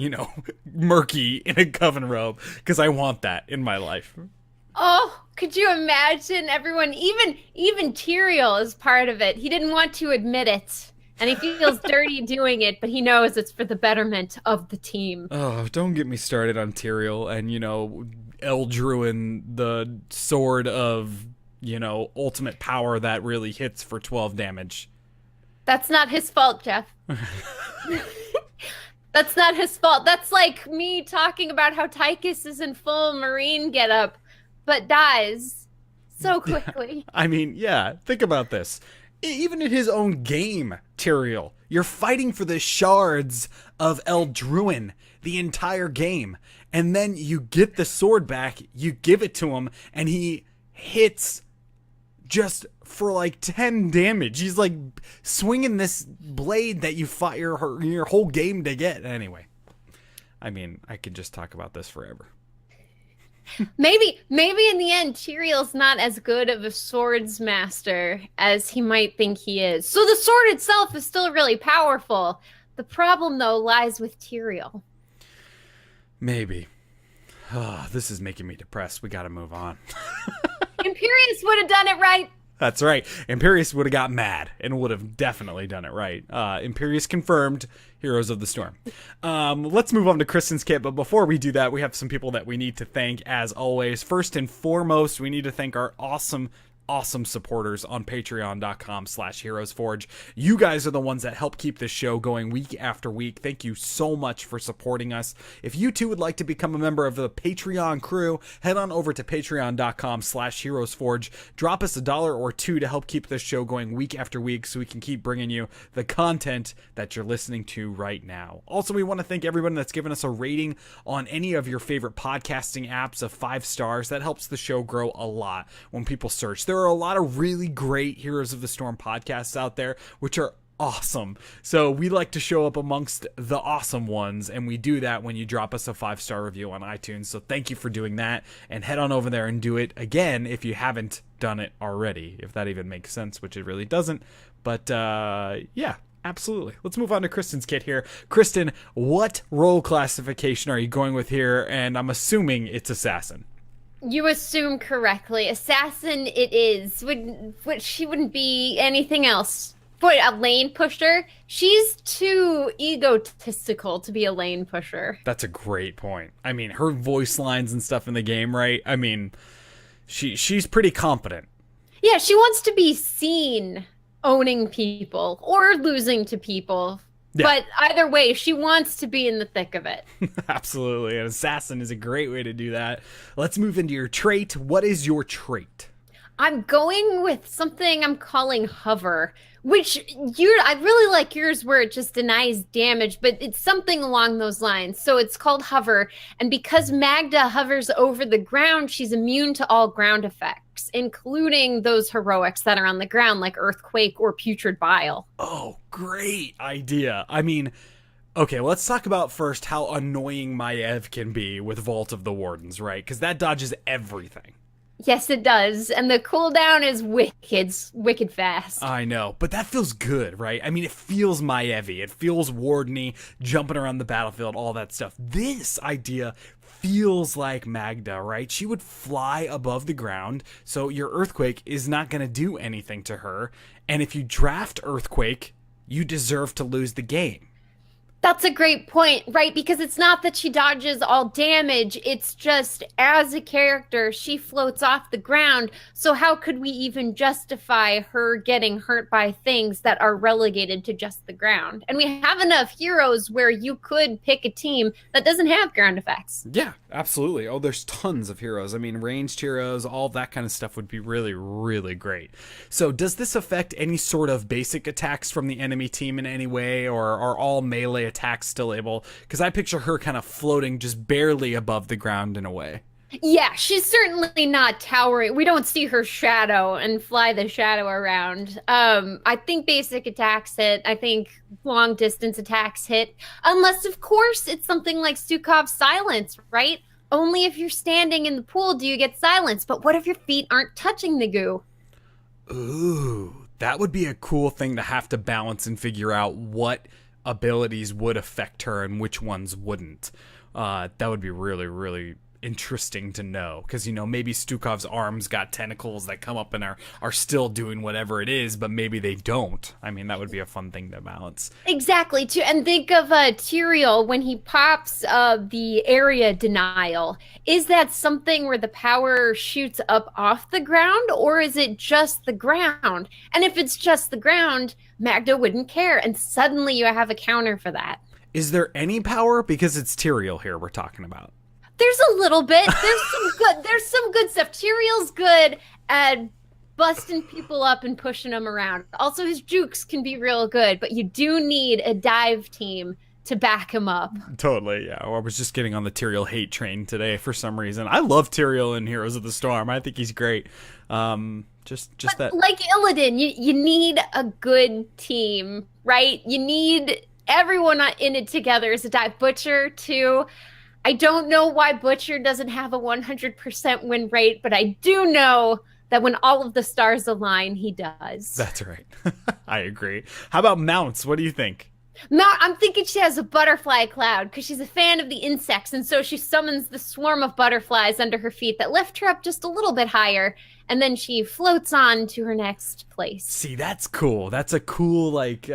Murky in a Coven robe, because I want that in my life. Oh, could you imagine everyone, even Tyrael is part of it. He didn't want to admit it. And he feels dirty doing it, but he knows it's for the betterment of the team. Oh, don't get me started on Tyrael and, Eldruin, the sword of, ultimate power that really hits for 12 damage. That's not his fault, Jeff. That's not his fault. That's like me talking about how Tychus is in full Marine getup, but dies so quickly. I mean, yeah, think about this. Even in his own game, Tyrael, you're fighting for the shards of Eldruin the entire game. And then you get the sword back, you give it to him, and he hits just for like 10 damage. He's like swinging this blade that you fought your whole game to get. Anyway, I mean, I could just talk about this forever. Maybe in the end, Tyrael's not as good of a swords master as he might think he is. So the sword itself is still really powerful. The problem, though, lies with Tyrael. Maybe. Oh, this is making me depressed. We gotta move on. Imperius would have done it right. That's right. Imperius would have got mad and would have definitely done it right. Imperius confirmed, Heroes of the Storm. Let's move on to Kristen's kit, but before we do that, we have some people that we need to thank, as always. First and foremost, we need to thank our awesome supporters on patreon.com/HeroesForge. You guys are the ones that help keep this show going week after week. Thank you so much for supporting us. If you too would like to become a member of the Patreon crew, head on over to patreon.com/HeroesForge. Drop us $1 or $2 to help keep this show going week after week so we can keep bringing you the content that you're listening to right now. Also, we want to thank everyone that's given us a rating on any of your favorite podcasting apps of 5 stars. That helps the show grow a lot when people search. There are a lot of really great Heroes of the Storm podcasts out there, which are awesome. So we like to show up amongst the awesome ones, and we do that when you drop us a 5-star review on iTunes. So thank you for doing that, and head on over there and do it again if you haven't done it already, if that even makes sense, which it really doesn't. But yeah, absolutely. Let's move on to Kristen's kit here. Kristen, what role classification are you going with here? And I'm assuming it's Assassin. You assume correctly. Assassin it is. She wouldn't be anything else. But a lane pusher? She's too egotistical to be a lane pusher. That's a great point. I mean, her voice lines and stuff in the game, right? I mean, she's pretty competent. Yeah, she wants to be seen owning people or losing to people. Yeah. But either way, she wants to be in the thick of it. Absolutely. An assassin is a great way to do that. Let's move into your trait. What is your trait? I'm going with something I'm calling hover, which I really like yours where it just denies damage, but it's something along those lines. So it's called hover. And because Maghda hovers over the ground, she's immune to all ground effects, including those heroics that are on the ground, like earthquake or putrid bile. Oh, great idea. I mean, okay, let's talk about first how annoying Maiev can be with Vault of the Wardens, right? Because that dodges everything. Yes, it does. And the cooldown is wicked fast. I know, but that feels good, right? I mean, it feels Maiev-y. It feels Wardeny, jumping around the battlefield, all that stuff. This idea feels like Maghda, right? She would fly above the ground, so your Earthquake is not going to do anything to her. And if you draft Earthquake, you deserve to lose the game. That's a great point, right? Because it's not that she dodges all damage. It's just, as a character, she floats off the ground. So how could we even justify her getting hurt by things that are relegated to just the ground? And we have enough heroes where you could pick a team that doesn't have ground effects. Yeah, absolutely. Oh, there's tons of heroes. I mean, ranged heroes, all that kind of stuff would be really, really great. So does this affect any sort of basic attacks from the enemy team in any way, or are all melee attacks still able? Because I picture her kind of floating just barely above the ground in a way. Yeah, she's certainly not towering. We don't see her shadow and fly the shadow around. I think basic attacks hit. I think long distance attacks hit. Unless, of course, it's something like Stukhov's silence, right? Only if you're standing in the pool do you get silence. But what if your feet aren't touching the goo? Ooh, that would be a cool thing to have to balance and figure out what abilities would affect her and which ones wouldn't. That would be really, really interesting to know, because, you know, maybe Stukov's arms got tentacles that come up and are still doing whatever it is, but maybe they don't. I mean, that would be a fun thing to balance. Exactly, too. And think of Tyrael when he pops the area denial. Is that something where the power shoots up off the ground, or is it just the ground? And if it's just the ground, Maghda wouldn't care, and suddenly you have a counter for that. Is there any power? Because it's Tyrael here we're talking about. There's a little bit. There's some good stuff. Tyrael's good at busting people up and pushing them around. Also, his jukes can be real good, but you do need a dive team to back him up. Totally, yeah. I was just getting on the Tyrael hate train today for some reason. I love Tyrael in Heroes of the Storm. I think he's great. Just that. Like Illidan, you need a good team, right? You need everyone in it together as a dive. Butcher, too. I don't know why Butcher doesn't have a 100% win rate, but I do know that when all of the stars align, he does. That's right. I agree. How about Mounts? What do you think? I'm thinking she has a butterfly cloud because she's a fan of the insects, and so she summons the swarm of butterflies under her feet that lift her up just a little bit higher, and then she floats on to her next place. See, that's cool. That's a cool, like,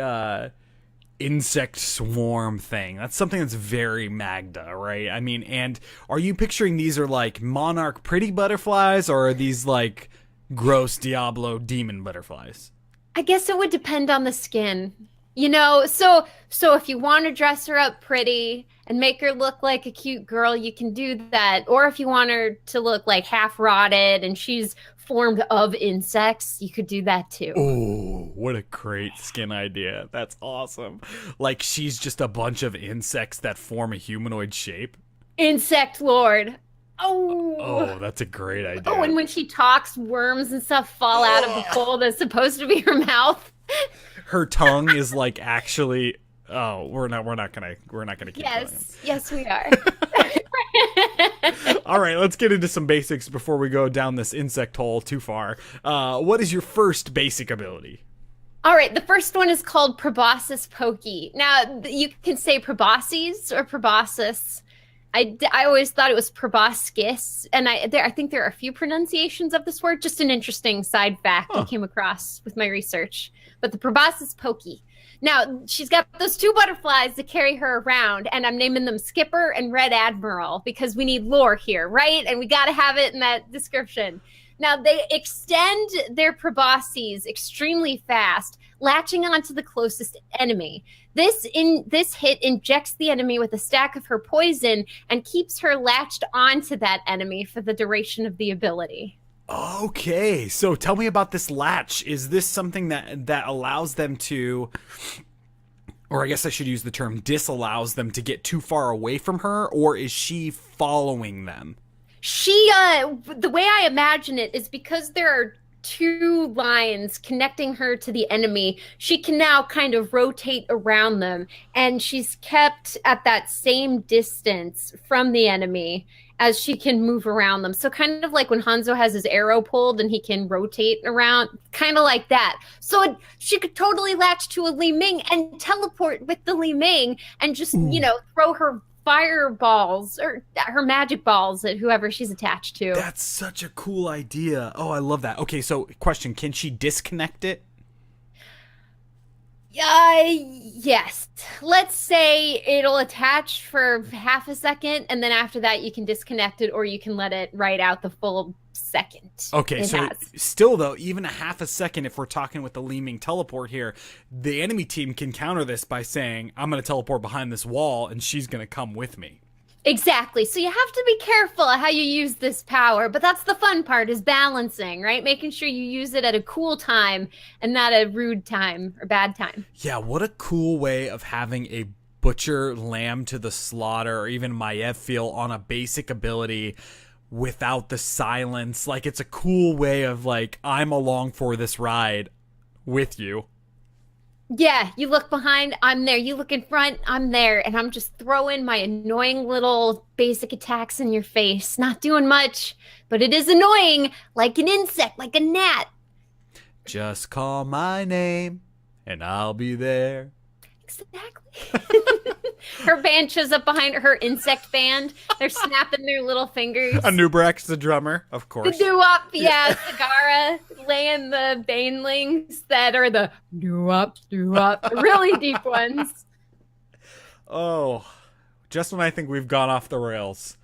insect swarm thing. That's something that's very Maghda, right? I mean, and are you picturing these are like monarch pretty butterflies, or are these like gross Diablo demon butterflies? I guess it would depend on the skin. You know, so if you want to dress her up pretty and make her look like a cute girl, you can do that. Or if you want her to look like half rotted and she's formed of insects, you could do that too. Oh, what a great skin idea. That's awesome. Like she's just a bunch of insects that form a humanoid shape. Insect Lord. Oh, that's a great idea. Oh, and when she talks, worms and stuff fall out of the hole that's supposed to be her mouth. Her tongue is like actually. Oh, we're not gonna keep going. Yes, we are. All right, let's get into some basics before we go down this insect hole too far. What is your first basic ability? All right, the first one is called Proboscis Pokey. Now, you can say proboscis or proboscis. I always thought it was proboscis, and I think there are a few pronunciations of this word. Just an interesting side fact I came across with my research. But the Proboscis Pokey. Now, she's got those two butterflies that carry her around, and I'm naming them Skipper and Red Admiral because we need lore here, right? And we got to have it in that description. Now, they extend their proboscis extremely fast, latching onto the closest enemy. This hit injects the enemy with a stack of her poison and keeps her latched onto that enemy for the duration of the ability. Okay, so tell me about this latch. Is this something that allows them to, or I guess I should use the term disallows them to get too far away from her, or is she following them? The way I imagine it is because there are two lines connecting her to the enemy, she can now kind of rotate around them, and she's kept at that same distance from the enemy as she can move around them. So kind of like when Hanzo has his arrow pulled and he can rotate around, kind of like that. So she could totally latch to a Li Ming and teleport with the Li Ming and just, throw her fireballs or her magic balls at whoever she's attached to. That's such a cool idea. Oh, I love that. Okay, so question, can she disconnect it? Yes. Let's say it'll attach for half a second, and then after that you can disconnect it, or you can let it ride out the full second. Okay, so still though, even a half a second, if we're talking with the Li Ming teleport here, the enemy team can counter this by saying, I'm going to teleport behind this wall, and she's going to come with me. Exactly. So you have to be careful how you use this power, but that's the fun part, is balancing, right? Making sure you use it at a cool time and not a rude time or bad time. Yeah, what a cool way of having a butcher lamb to the slaughter, or even Maiev feel on a basic ability without the silence. Like, it's a cool way of like, I'm along for this ride with you. Yeah, you look behind, I'm there. You look in front, I'm there. And I'm just throwing my annoying little basic attacks in your face. Not doing much, but it is annoying, like an insect, like a gnat. Just call my name, and I'll be there. Exactly. Her band shows up behind her insect band. They're snapping their little fingers. Anubrex, the drummer, of course. The doo-wop, yeah. Sagara laying the banelings that are the doo-wop, doo-wop, really deep ones. Oh, just when I think we've gone off the rails,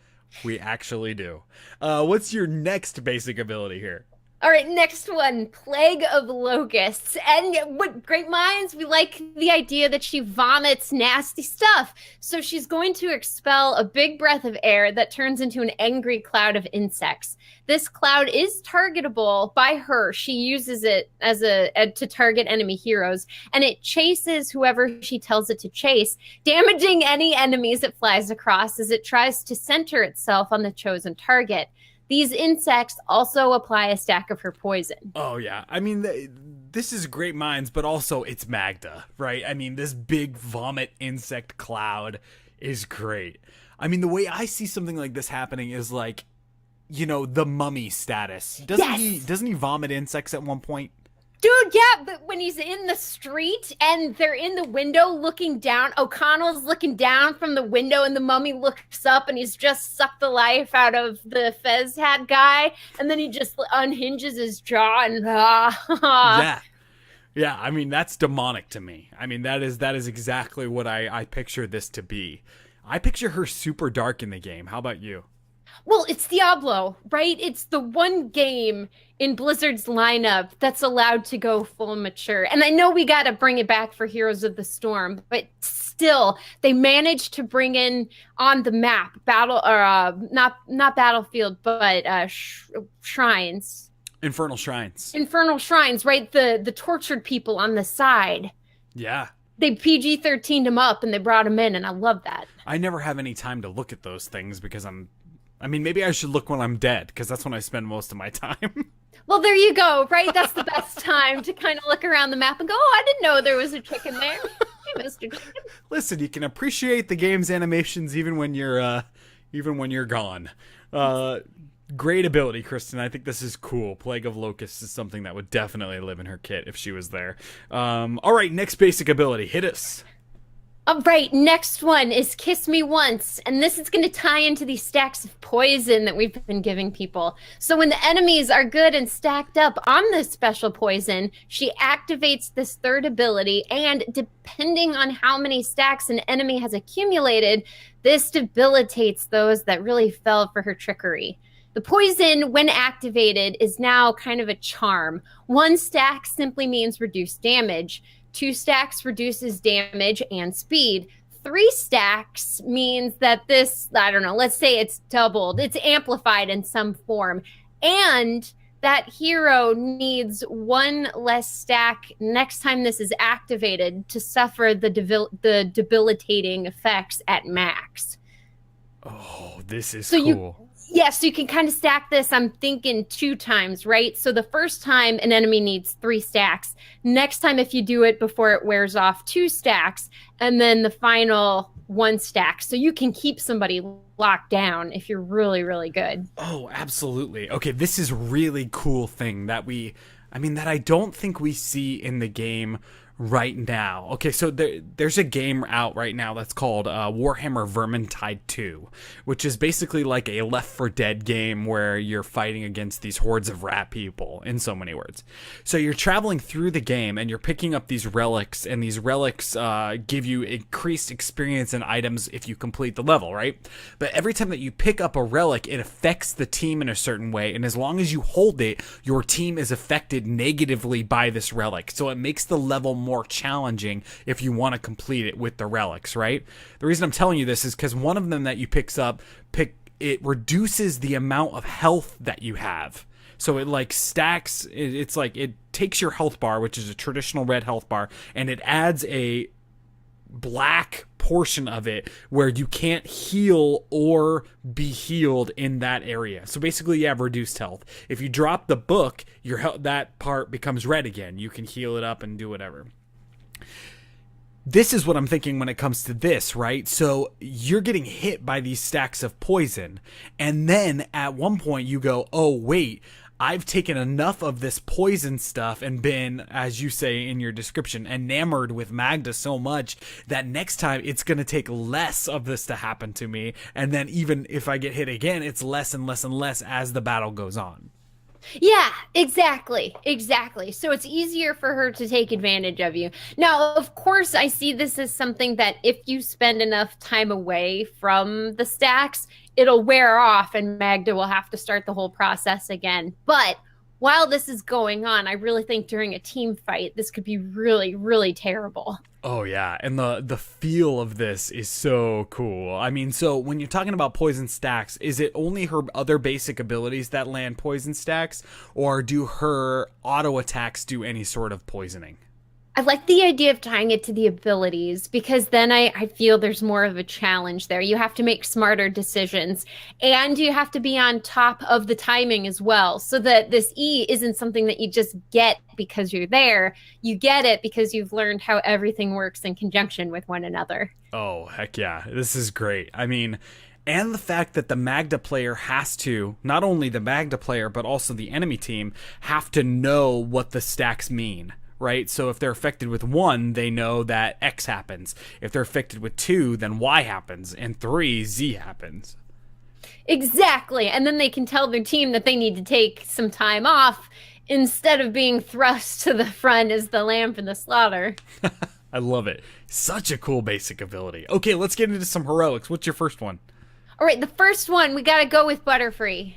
we actually do. What's your next basic ability here? All right, next one, Plague of Locusts. And what great minds, we like the idea that she vomits nasty stuff. So she's going to expel a big breath of air that turns into an angry cloud of insects. This cloud is targetable by her. She uses it as to target enemy heroes, and it chases whoever she tells it to chase, damaging any enemies it flies across as it tries to center itself on the chosen target. These insects also apply a stack of her poison. Oh, yeah. I mean, this is great minds, but also it's Maghda, right? I mean, this big vomit insect cloud is great. I mean, the way I see something like this happening is like, you know, the mummy status. Doesn't he vomit insects at one point? Dude, yeah, but when he's in the street and they're in the window looking down, O'Connell's looking down from the window and the mummy looks up and he's just sucked the life out of the fez hat guy. And then he just unhinges his jaw and Yeah, I mean, that's demonic to me. I mean, that is exactly what I picture this to be. I picture her super dark in the game. How about you? Well, it's Diablo, right? It's the one game in Blizzard's lineup that's allowed to go full mature. And I know we got to bring it back for Heroes of the Storm, but still, they managed to bring in on the map not Battlefield, but shrines. Infernal Shrines. Infernal Shrines, right? The tortured people on the side. Yeah. They PG-13'd them up and they brought them in, and I love that. I never have any time to look at those things because maybe I should look when I'm dead, because that's when I spend most of my time. Well, there you go, right? That's the best time to kind of look around the map and go, oh, I didn't know there was a chicken there. Hey, Mr. Chicken. Listen, you can appreciate the game's animations even when you're gone. Great ability, Kristen. I think this is cool. Plague of Locusts is something that would definitely live in her kit if she was there. All right, next basic ability. Hit us. All right, next one is Kiss Me Once, and this is going to tie into these stacks of poison that we've been giving people. So when the enemies are good and stacked up on this special poison, she activates this third ability, and depending on how many stacks an enemy has accumulated, this debilitates those that really fell for her trickery. The poison, when activated, is now kind of a charm. 1 stack simply means reduced damage. 2 stacks reduces damage and speed. 3 stacks means that this, I don't know, let's say it's doubled. It's amplified in some form. And that hero needs 1 less stack next time this is activated to suffer the debilitating effects at max. Oh, this is cool. So you can kind of stack this, I'm thinking 2 times, right? So the first time an enemy needs 3 stacks. Next time if you do it before it wears off, 2 stacks. And then the final 1 stack. So you can keep somebody locked down if you're really, really good. Oh, absolutely. Okay, this is really cool thing that I don't think we see in the game right now. Okay, so there's a game out right now that's called Warhammer Vermintide 2, which is basically like a Left 4 Dead game where you're fighting against these hordes of rat people, in so many words. So you're traveling through the game and you're picking up these relics, and these relics give you increased experience and items if you complete the level, right? But every time that you pick up a relic, it affects the team in a certain way, and as long as you hold it, your team is affected negatively by this relic. So it makes the level more challenging if you want to complete it with the relics, right? The reason I'm telling you this is because one of them that you it reduces the amount of health that you have. So it like stacks, it's like it takes your health bar, which is a traditional red health bar, and it adds a black portion of it where you can't heal or be healed in that area. So basically you have reduced health. If you drop the book, that part becomes red again. You can heal it up and do whatever. This is what I'm thinking when it comes to this, right? So you're getting hit by these stacks of poison, and then at one point you go, oh wait, I've taken enough of this poison stuff and been, as you say in your description, enamored with Maghda so much that next time it's going to take less of this to happen to me. And then even if I get hit again, it's less and less and less as the battle goes on. Yeah, exactly. So it's easier for her to take advantage of you. Now, of course, I see this as something that if you spend enough time away from the stacks, it'll wear off and Maghda will have to start the whole process again. But while this is going on, I really think during a team fight, this could be really, really terrible. Oh yeah, and the feel of this is so cool. I mean, so when you're talking about poison stacks, is it only her other basic abilities that land poison stacks, or do her auto attacks do any sort of poisoning? I like the idea of tying it to the abilities because then I feel there's more of a challenge there. You have to make smarter decisions and you have to be on top of the timing as well so that this E isn't something that you just get because you're there. You get it because you've learned how everything works in conjunction with one another. Oh, heck yeah. This is great. I mean, and the fact that the Maghda player has to, not only the Maghda player, but also the enemy team, have to know what the stacks mean. Right? So if they're affected with 1, they know that X happens. If they're affected with 2, then Y happens. And 3, Z happens. Exactly. And then they can tell their team that they need to take some time off instead of being thrust to the front as the lamb for the slaughter. I love it. Such a cool basic ability. Okay, let's get into some heroics. What's your first one? All right, the first one, we got to go with Butterfree.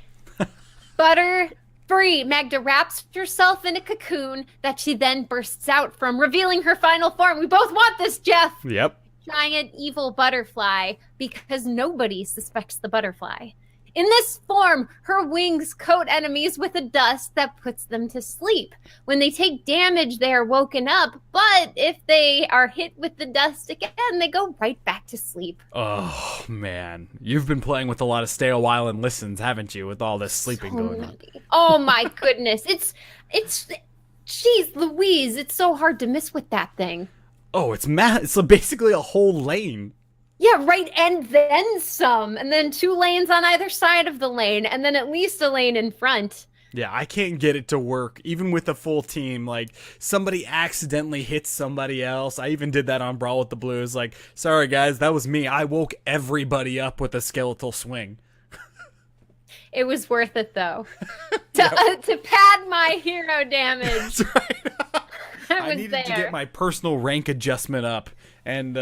Butterfree. Maghda wraps herself in a cocoon that she then bursts out from, revealing her final form. We both want this, Jeff. Yep. Giant evil butterfly, because nobody suspects the butterfly. In this form, her wings coat enemies with a dust that puts them to sleep. When they take damage, they are woken up, but if they are hit with the dust again, they go right back to sleep. Oh, man. You've been playing with a lot of stay a while and listens, haven't you, with all this sleeping going on? Oh, my goodness. Jeez Louise, it's so hard to miss with that thing. Oh, it's basically a whole lane. Yeah, right, and then some, and then 2 lanes on either side of the lane, and then at least a lane in front. Yeah, I can't get it to work, even with a full team. Like, somebody accidentally hits somebody else. I even did that on Brawl with the Blues. Like, sorry guys, that was me. I woke everybody up with a skeletal swing. It was worth it, though. To pad my hero damage. That's right. I needed to get my personal rank adjustment up and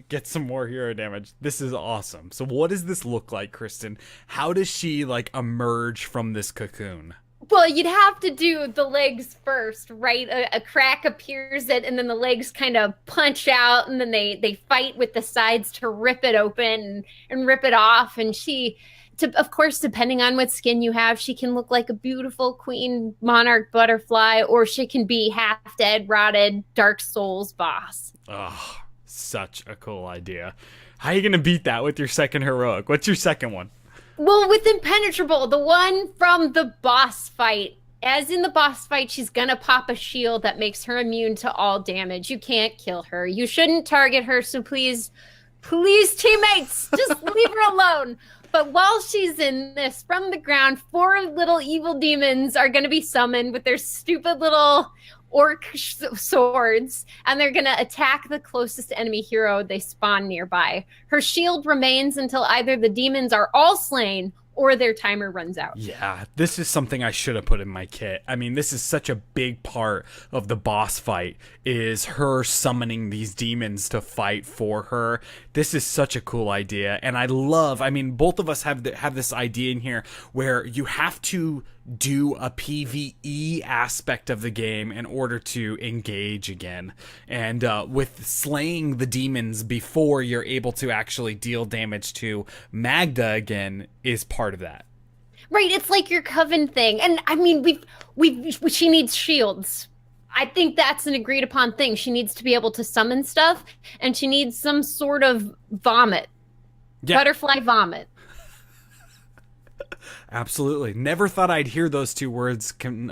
get some more hero damage. This is awesome. So what does this look like, Kristen? How does she, like, emerge from this cocoon? Well, you'd have to do the legs first, right? A crack appears and then the legs kind of punch out, and then they fight with the sides to rip it open and rip it off. And of course, depending on what skin you have, she can look like a beautiful queen monarch butterfly, or she can be half dead, rotted, Dark Souls boss. Oh, such a cool idea. How are you going to beat that with your second heroic? What's your second one? Well, with Impenetrable, the one from the boss fight. As in the boss fight, she's going to pop a shield that makes her immune to all damage. You can't kill her. You shouldn't target her, so please, teammates, just leave her alone. But while she's in this, from the ground, 4 little evil demons are going to be summoned with their stupid little orc swords, and they're going to attack the closest enemy hero they spawn nearby. Her shield remains until either the demons are all slain or their timer runs out. Yeah, this is something I should have put in my kit. I mean, this is such a big part of the boss fight, is her summoning these demons to fight for her. This is such a cool idea, and I mean, both of us have this idea in here where you have to do a PvE aspect of the game in order to engage again. And with slaying the demons before you're able to actually deal damage to Maghda again is part of that. Right, it's like your Coven thing. And I mean, she needs shields. I think that's an agreed upon thing. She needs to be able to summon stuff, and she needs some sort of vomit. Yeah. Butterfly vomit. Absolutely. Never thought I'd hear those 2 words in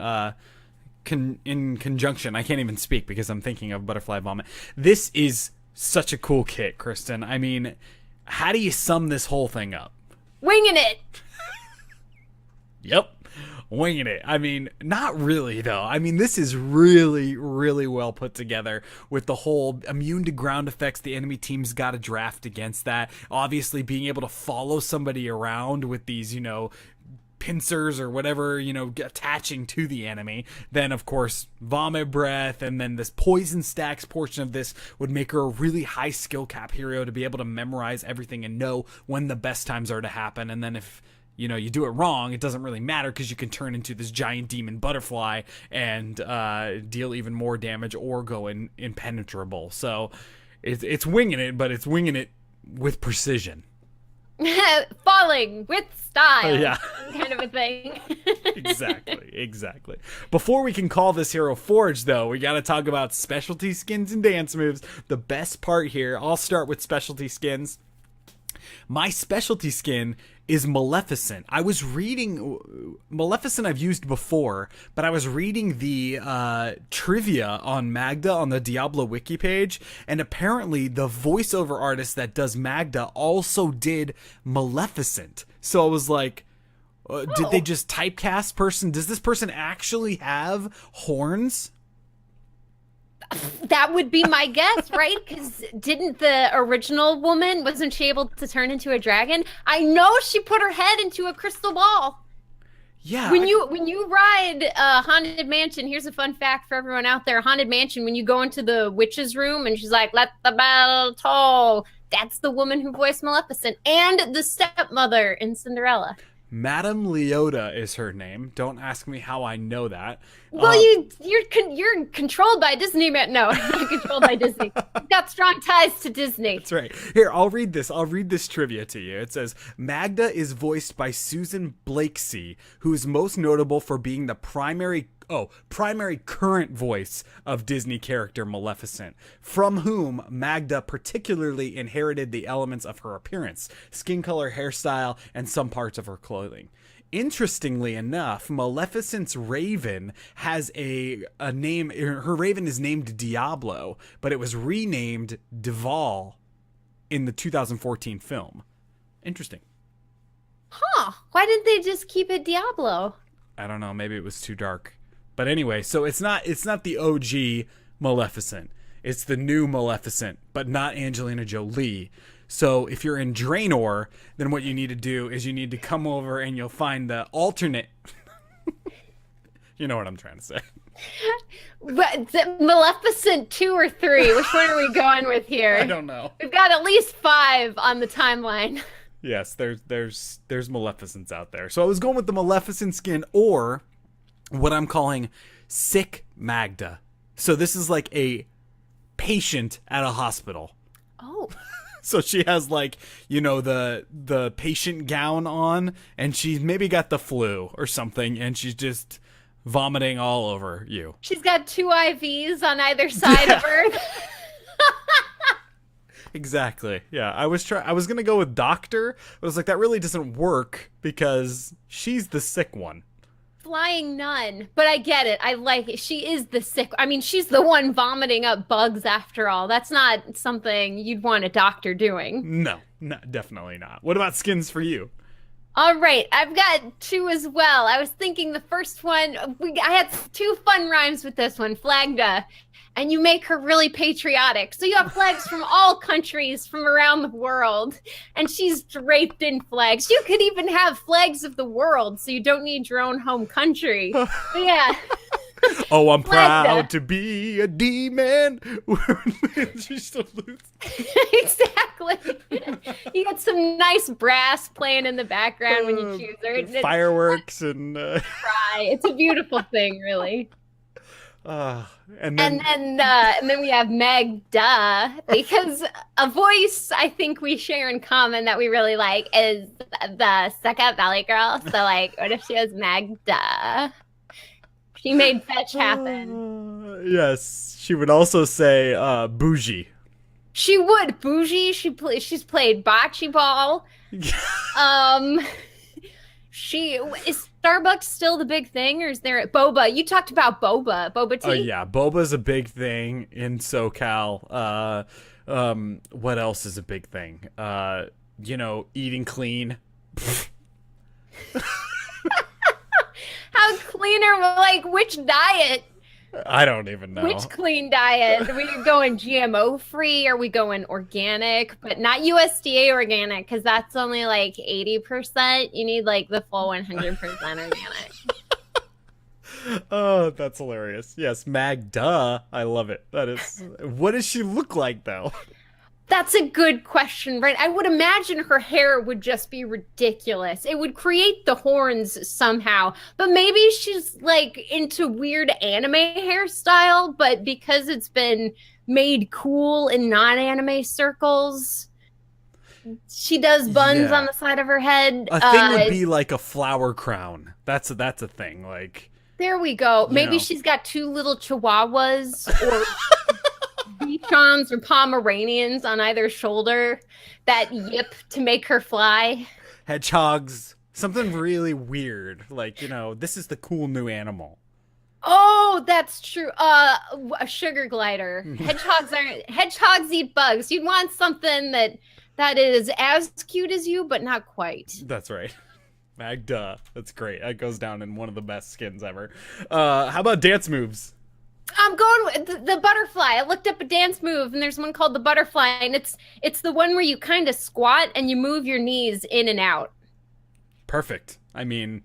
conjunction. I can't even speak because I'm thinking of butterfly vomit. This is such a cool kit, Kristen. I mean, how do you sum this whole thing up? Winging it. Yep. winging it. I mean, not really though. I mean, this is really, really well put together with the whole immune to ground effects. The enemy team's got to draft against that. Obviously, being able to follow somebody around with these, you know, pincers or whatever, you know, attaching to the enemy. Then of course vomit breath, and then this poison stacks portion of this would make her a really high skill cap hero to be able to memorize everything and know when the best times are to happen. And then if you know you do it wrong, it doesn't really matter because you can turn into this giant demon butterfly and deal even more damage or go impenetrable. So it's winging it, but it's winging it with precision. Falling with style. Yeah. Kind of a thing. Exactly. Before we can call this Hero Forge, though, we got to talk about specialty skins and dance moves. The best part here, I'll start with specialty skins. My specialty skin is Maleficent. I was reading Maleficent I've used before, but I was reading the trivia on Maghda on the Diablo wiki page, and apparently the voiceover artist that does Maghda also did Maleficent. So I was like, did they just typecast person? Does this person actually have horns? That would be my guess, right? Because didn't the original woman, wasn't she able to turn into a dragon? I know she put her head into a crystal ball. Yeah. When you ride Haunted Mansion, here's a fun fact for everyone out there. Haunted Mansion, when you go into the witch's room and she's like, let the bell toll, that's the woman who voiced Maleficent and the stepmother in Cinderella. Madame Leota is her name. Don't ask me how I know that. Well, you're controlled by Disney, man. No, not controlled by Disney. You've got strong ties to Disney. That's right. Here, I'll read this. I'll read this trivia to you. It says, Maghda is voiced by Susan Blakeslee, who is most notable for being the primary current voice of Disney character Maleficent, from whom Maghda particularly inherited the elements of her appearance, skin color, hairstyle, and some parts of her clothing. Interestingly enough, Maleficent's raven has a name. Her raven is named Diablo, but it was renamed Duval in the 2014 film. Interesting. Huh. Why didn't they just keep it Diablo? I don't know. Maybe it was too dark. But anyway, so it's not the OG Maleficent. It's the new Maleficent, but not Angelina Jolie. So if you're in Draenor, then what you need to do is you need to come over and you'll find the alternate. You know what I'm trying to say. But Maleficent 2 or 3? Which one are we going with here? I don't know. We've got at least 5 on the timeline. Yes, there's Maleficents out there. So I was going with the Maleficent skin, or what I'm calling sick Maghda. So this is like a patient at a hospital. Oh. So she has, like, you know, the patient gown on, and she's maybe got the flu or something, and she's just vomiting all over you. She's got 2 IVs on either side of her. Exactly. Yeah, I was gonna go with doctor, but I was like, that really doesn't work because she's the sick one. Flying nun, but I get it. I like it. She is the sick. I mean, she's the one vomiting up bugs after all. That's not something you'd want a doctor doing. No, definitely not. What about skins for you? All right, I've got 2 as well. I was thinking the first one, I had 2 fun rhymes with this one, Flagda, and you make her really patriotic. So you have flags from all countries from around the world, and she's draped in flags. You could even have flags of the world, so you don't need your own home country. But yeah. Oh, I'm proud to be a D-man. She still loses. Exactly. You got some nice brass playing in the background when you choose her. Fireworks and cry. It's a beautiful thing, really. And then we have Maghda, because a voice I think we share in common that we really like is the Suck Up Valley Girl. So, like, what if she was Maghda? She made fetch happen. Yes, she would also say bougie. She would bougie. She's played bocce ball. She is Starbucks still the big thing, or is there boba? You talked about boba tea. Oh yeah, boba's a big thing in SoCal. What else is a big thing? How Eating clean. cleaner? Like, which diet? I don't even know. Which clean diet? Are we going GMO free? Are we going organic, but not USDA organic? Because that's only like 80%. You need like the full 100% organic. Oh, that's hilarious. Yes, Maghda. I love it. That is. What does she look like, though? That's a good question, right? I would imagine her hair would just be ridiculous. It would create the horns somehow. But maybe she's like into weird anime hairstyle, but because it's been made cool in non-anime circles, she does buns on the side of her head. A thing would be like a flower crown. That's a thing. Like, there we go. Maybe she's got two little chihuahuas or Bichons or Pomeranians on either shoulder that yip to make her fly. Hedgehogs. Something really weird. Like, this is the cool new animal. Oh, that's true. A sugar glider. Hedgehogs eat bugs. You'd want something that is as cute as you, but not quite. That's right. Maghda. That's great. That goes down in one of the best skins ever. How about dance moves? I'm going with the butterfly. I looked up a dance move, and there's one called the butterfly, and it's the one where you kind of squat and you move your knees in and out. Perfect. I mean,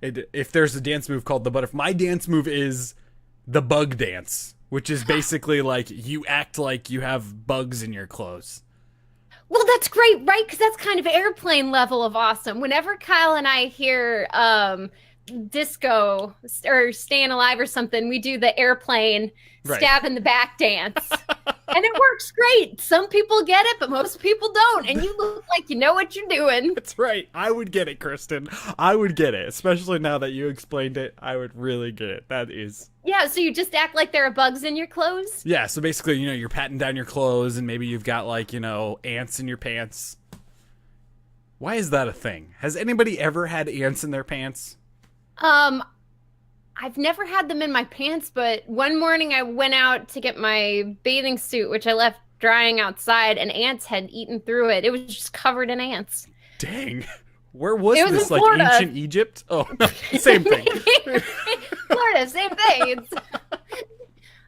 if there's a dance move called the butterfly, my dance move is the bug dance, which is basically like you act like you have bugs in your clothes. Well, that's great, right? Because that's kind of airplane level of awesome. Whenever Kyle and I hear disco or Staying Alive or something, we do the airplane stab in the back dance. And it works great. Some people get it, but most people don't. And you look like you know what you're doing. That's right. I would get it, Kristen. I would get it. Especially now that you explained it, I would really get it. That is... Yeah, so you just act like there are bugs in your clothes? Yeah, so basically, you're patting down your clothes and maybe you've got like, ants in your pants. Why is that a thing? Has anybody ever had ants in their pants? I've never had them in my pants, but one morning I went out to get my bathing suit, which I left drying outside, and ants had eaten through it. It was just covered in ants. Dang. Where was this? Like Florida. Ancient Egypt? Oh, no, same thing. Florida, same thing.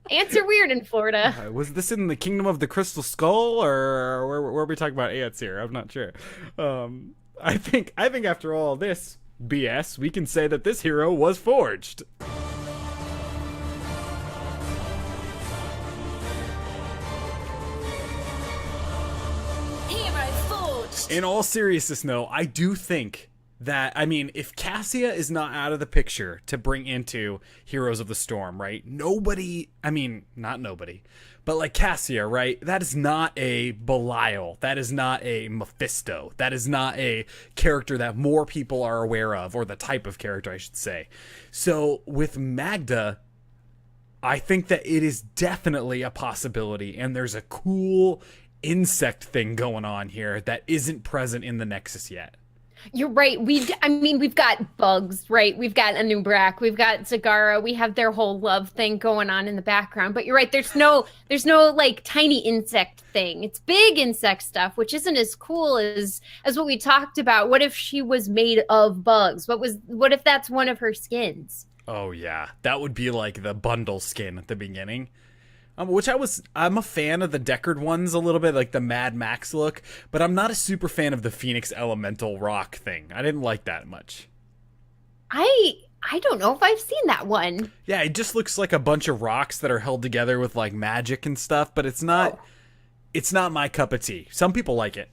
Ants are weird in Florida. Was this in the Kingdom of the Crystal Skull, or where are we talking about ants here? I'm not sure. I think after all this BS, we can say that this hero was forged. HeroesForge. In all seriousness, though, I do think that, if Cassia is not out of the picture to bring into Heroes of the Storm, right? Not nobody, but like Cassia, right? That is not a Belial. That is not a Mephisto. That is not a character that more people are aware of, or the type of character, I should say. So with Maghda, I think that it is definitely a possibility, and there's a cool insect thing going on here that isn't present in the Nexus yet. You're right. We've got bugs, right? We've got Anubrak, we've got Zagara, we have their whole love thing going on in the background. But you're right. There's no like tiny insect thing. It's big insect stuff, which isn't as cool as what we talked about. What if she was made of bugs? What if that's one of her skins? Oh yeah, that would be like the bundle skin at the beginning. I'm a fan of the Deckard ones a little bit, like the Mad Max look, but I'm not a super fan of the Phoenix Elemental rock thing. I didn't like that much. I don't know if I've seen that one. Yeah, it just looks like a bunch of rocks that are held together with like magic and stuff, but it's not my cup of tea. Some people like it.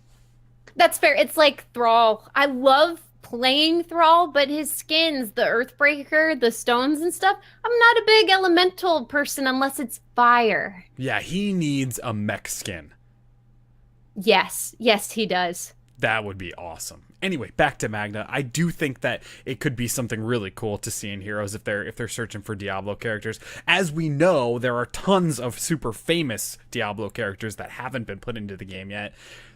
That's fair. It's like Thrall. I love playing Thrall, but his skins, the Earthbreaker, the stones and stuff, I'm not a big elemental person unless it's fire. Yeah, he needs a mech skin. Yes, he does. That would be awesome. Anyway, back to Maghda. I do think that it could be something really cool to see in Heroes if they're searching for Diablo characters. As we know, there are tons of super famous Diablo characters that haven't been put into the game yet.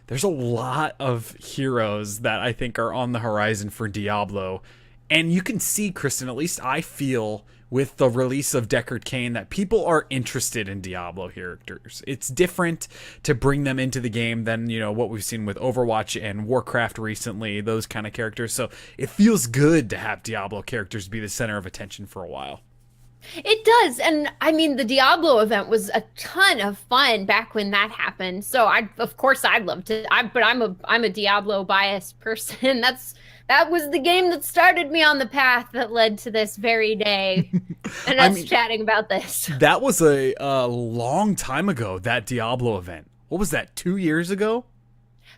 There's a lot of heroes that I think are on the horizon for Diablo. And you can see, Kristen, at least I feel with the release of Deckard Cain that people are interested in Diablo characters. It's different to bring them into the game than, you know, what we've seen with Overwatch and Warcraft recently, those kind of characters. So it feels good to have Diablo characters be the center of attention for a while. It does. And I mean, the Diablo event was a ton of fun back when that happened. So of course I'd love to, but I'm a Diablo biased person. That was the game that started me on the path that led to this very day. And us chatting about this. That was a long time ago, that Diablo event. What was that, 2 years ago?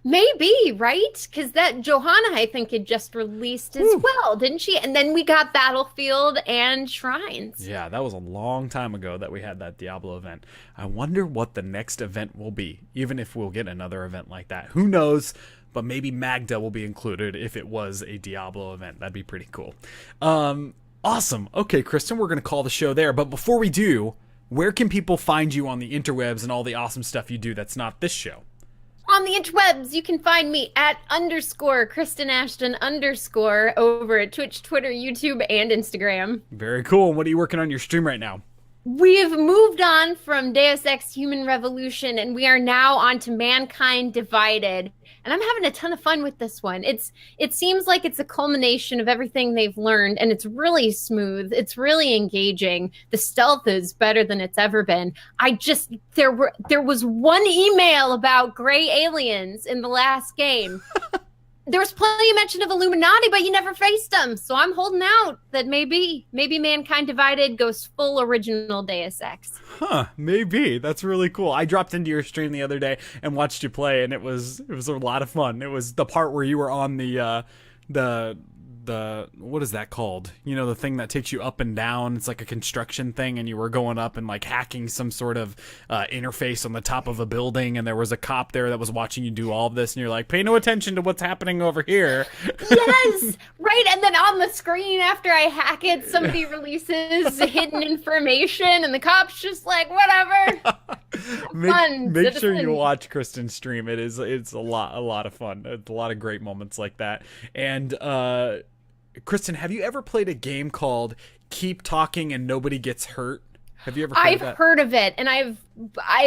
Maybe, right? Because that Johanna, I think, had just released as well, didn't she? And then we got Battlefield and Shrines. Yeah, that was a long time ago that we had that Diablo event. I wonder what the next event will be, even if we'll get another event like that. Who knows? But maybe Maghda will be included if it was a Diablo event. That'd be pretty cool. Awesome. Okay, Kristen, we're going to call the show there. But before we do, where can people find you on the interwebs and all the awesome stuff you do that's not this show? On the interwebs, you can find me at _Kristen Ashton _ over at Twitch, Twitter, YouTube, and Instagram. Very cool. What are you working on your stream right now? We've moved on from Deus Ex Human Revolution, and we are now on to Mankind Divided. And I'm having a ton of fun with this one. It seems like it's a culmination of everything they've learned, and it's really smooth. It's really engaging. The stealth is better than it's ever been. There was one email about gray aliens in the last game. There was plenty of mention of Illuminati, but you never faced them. So I'm holding out that maybe Mankind Divided goes full original Deus Ex. Huh, maybe. That's really cool. I dropped into your stream the other day and watched you play, and it was a lot of fun. It was the part where you were on the what is that called? You know, the thing that takes you up and down. It's like a construction thing, and you were going up and like hacking some sort of interface on the top of a building, and there was a cop there that was watching you do all of this, and you're like, pay no attention to what's happening over here. Yes, right. And then on the screen after I hack it, somebody releases hidden information, and the cop's just like, whatever. Make sure you watch Kristen's stream. It's a lot of fun. It's a lot of great moments like that. And Kristen, have you ever played a game called Keep Talking and Nobody Gets Hurt? Have you ever played that? I've heard of it, and I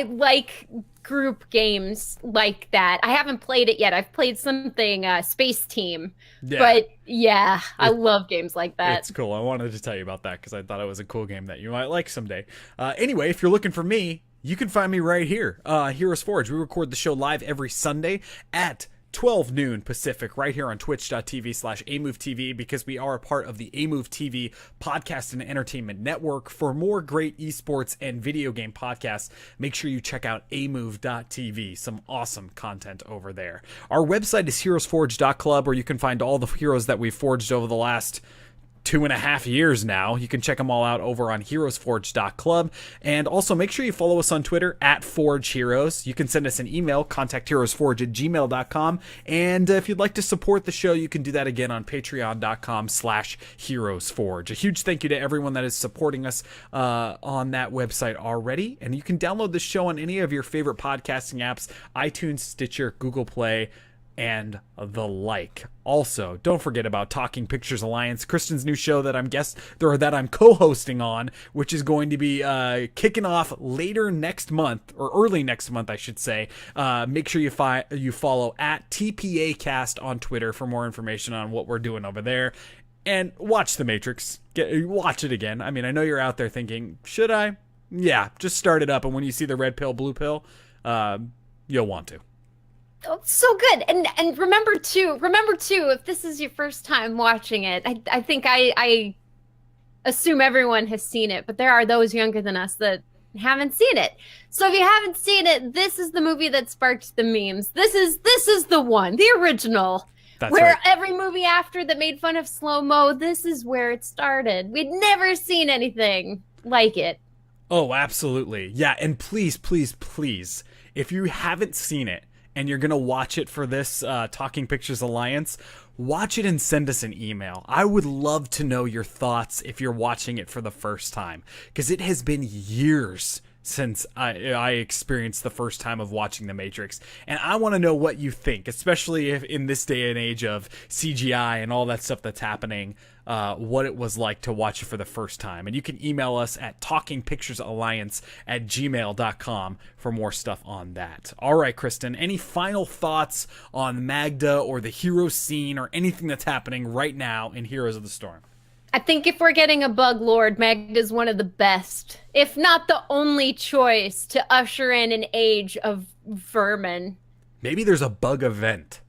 like group games like that. I haven't played it yet. I've played something Space Team. Yeah. But yeah, I love games like that. It's cool. I wanted to tell you about that because I thought it was a cool game that you might like someday. Anyway, if you're looking for me, you can find me right here, HeroesForge. We record the show live every Sunday at 12 noon Pacific, right here on twitch.tv/Amove TV, because we are a part of the Amove TV podcast and entertainment network. For more great esports and video game podcasts, make sure you check out amove.tv. Some awesome content over there. Our website is heroesforge.club, where you can find all the heroes that we've forged over the last 2.5 years now. You can check them all out over on heroesforge.club. And also make sure you follow us on Twitter at ForgeHeroes. You can send us an email, contactheroesforge@gmail.com. And if you'd like to support the show, you can do that again on patreon.com/HeroesForge. A huge thank you to everyone that is supporting us on that website already. And you can download the show on any of your favorite podcasting apps, iTunes, Stitcher, Google Play, and the like. Also, don't forget about Talking Pictures Alliance, Kristen's new show that I'm co-hosting on, which is going to be kicking off later next month, or early next month, I should say. Make sure you follow at TPAcast on Twitter for more information on what we're doing over there. And watch The Matrix. Watch it again. I mean, I know you're out there thinking, should I? Yeah, just start it up, and when you see the red pill, blue pill, you'll want to. Oh, so good. And remember too, if this is your first time watching it, I think I assume everyone has seen it, but there are those younger than us that haven't seen it. So if you haven't seen it, this is the movie that sparked the memes. This is the one, the original. That's where right. Every movie after that made fun of slow-mo, this is where it started. We'd never seen anything like it. Oh, absolutely. Yeah, and please, please, please, if you haven't seen it, and you're going to watch it for this Talking Pictures Alliance, watch it and send us an email. I would love to know your thoughts if you're watching it for the first time, because it has been years since I experienced the first time of watching The Matrix, and I want to know what you think, especially if in this day and age of CGI and all that stuff that's happening. what it was like to watch it for the first time. And you can email us at talkingpicturesalliance@gmail.com for more stuff on that. All right, Kristen, any final thoughts on Maghda or the hero scene or anything that's happening right now in Heroes of the Storm? I think if we're getting a bug lord, Maghda's one of the best, if not the only choice to usher in an age of vermin. Maybe there's a bug event.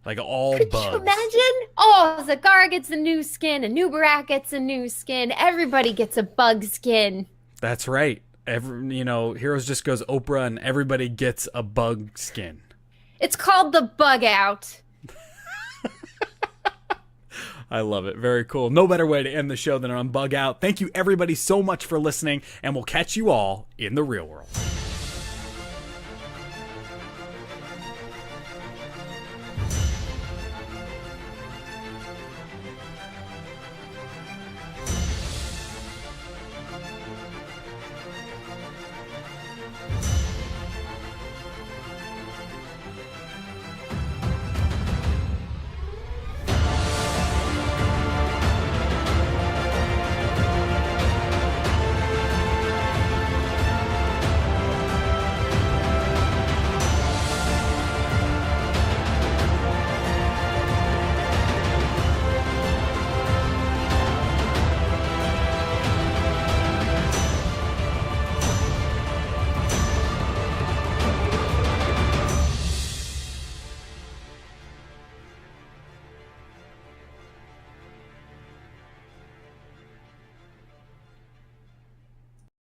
Like all Could bugs. you imagine? Oh, Zakar gets a new skin, Anubarak gets a new skin, everybody gets a bug skin. That's right. Heroes just goes Oprah and everybody gets a bug skin. It's called the bug out. I love it. Very cool. No better way to end the show than on Bug Out. Thank you everybody so much for listening, and we'll catch you all in the real world.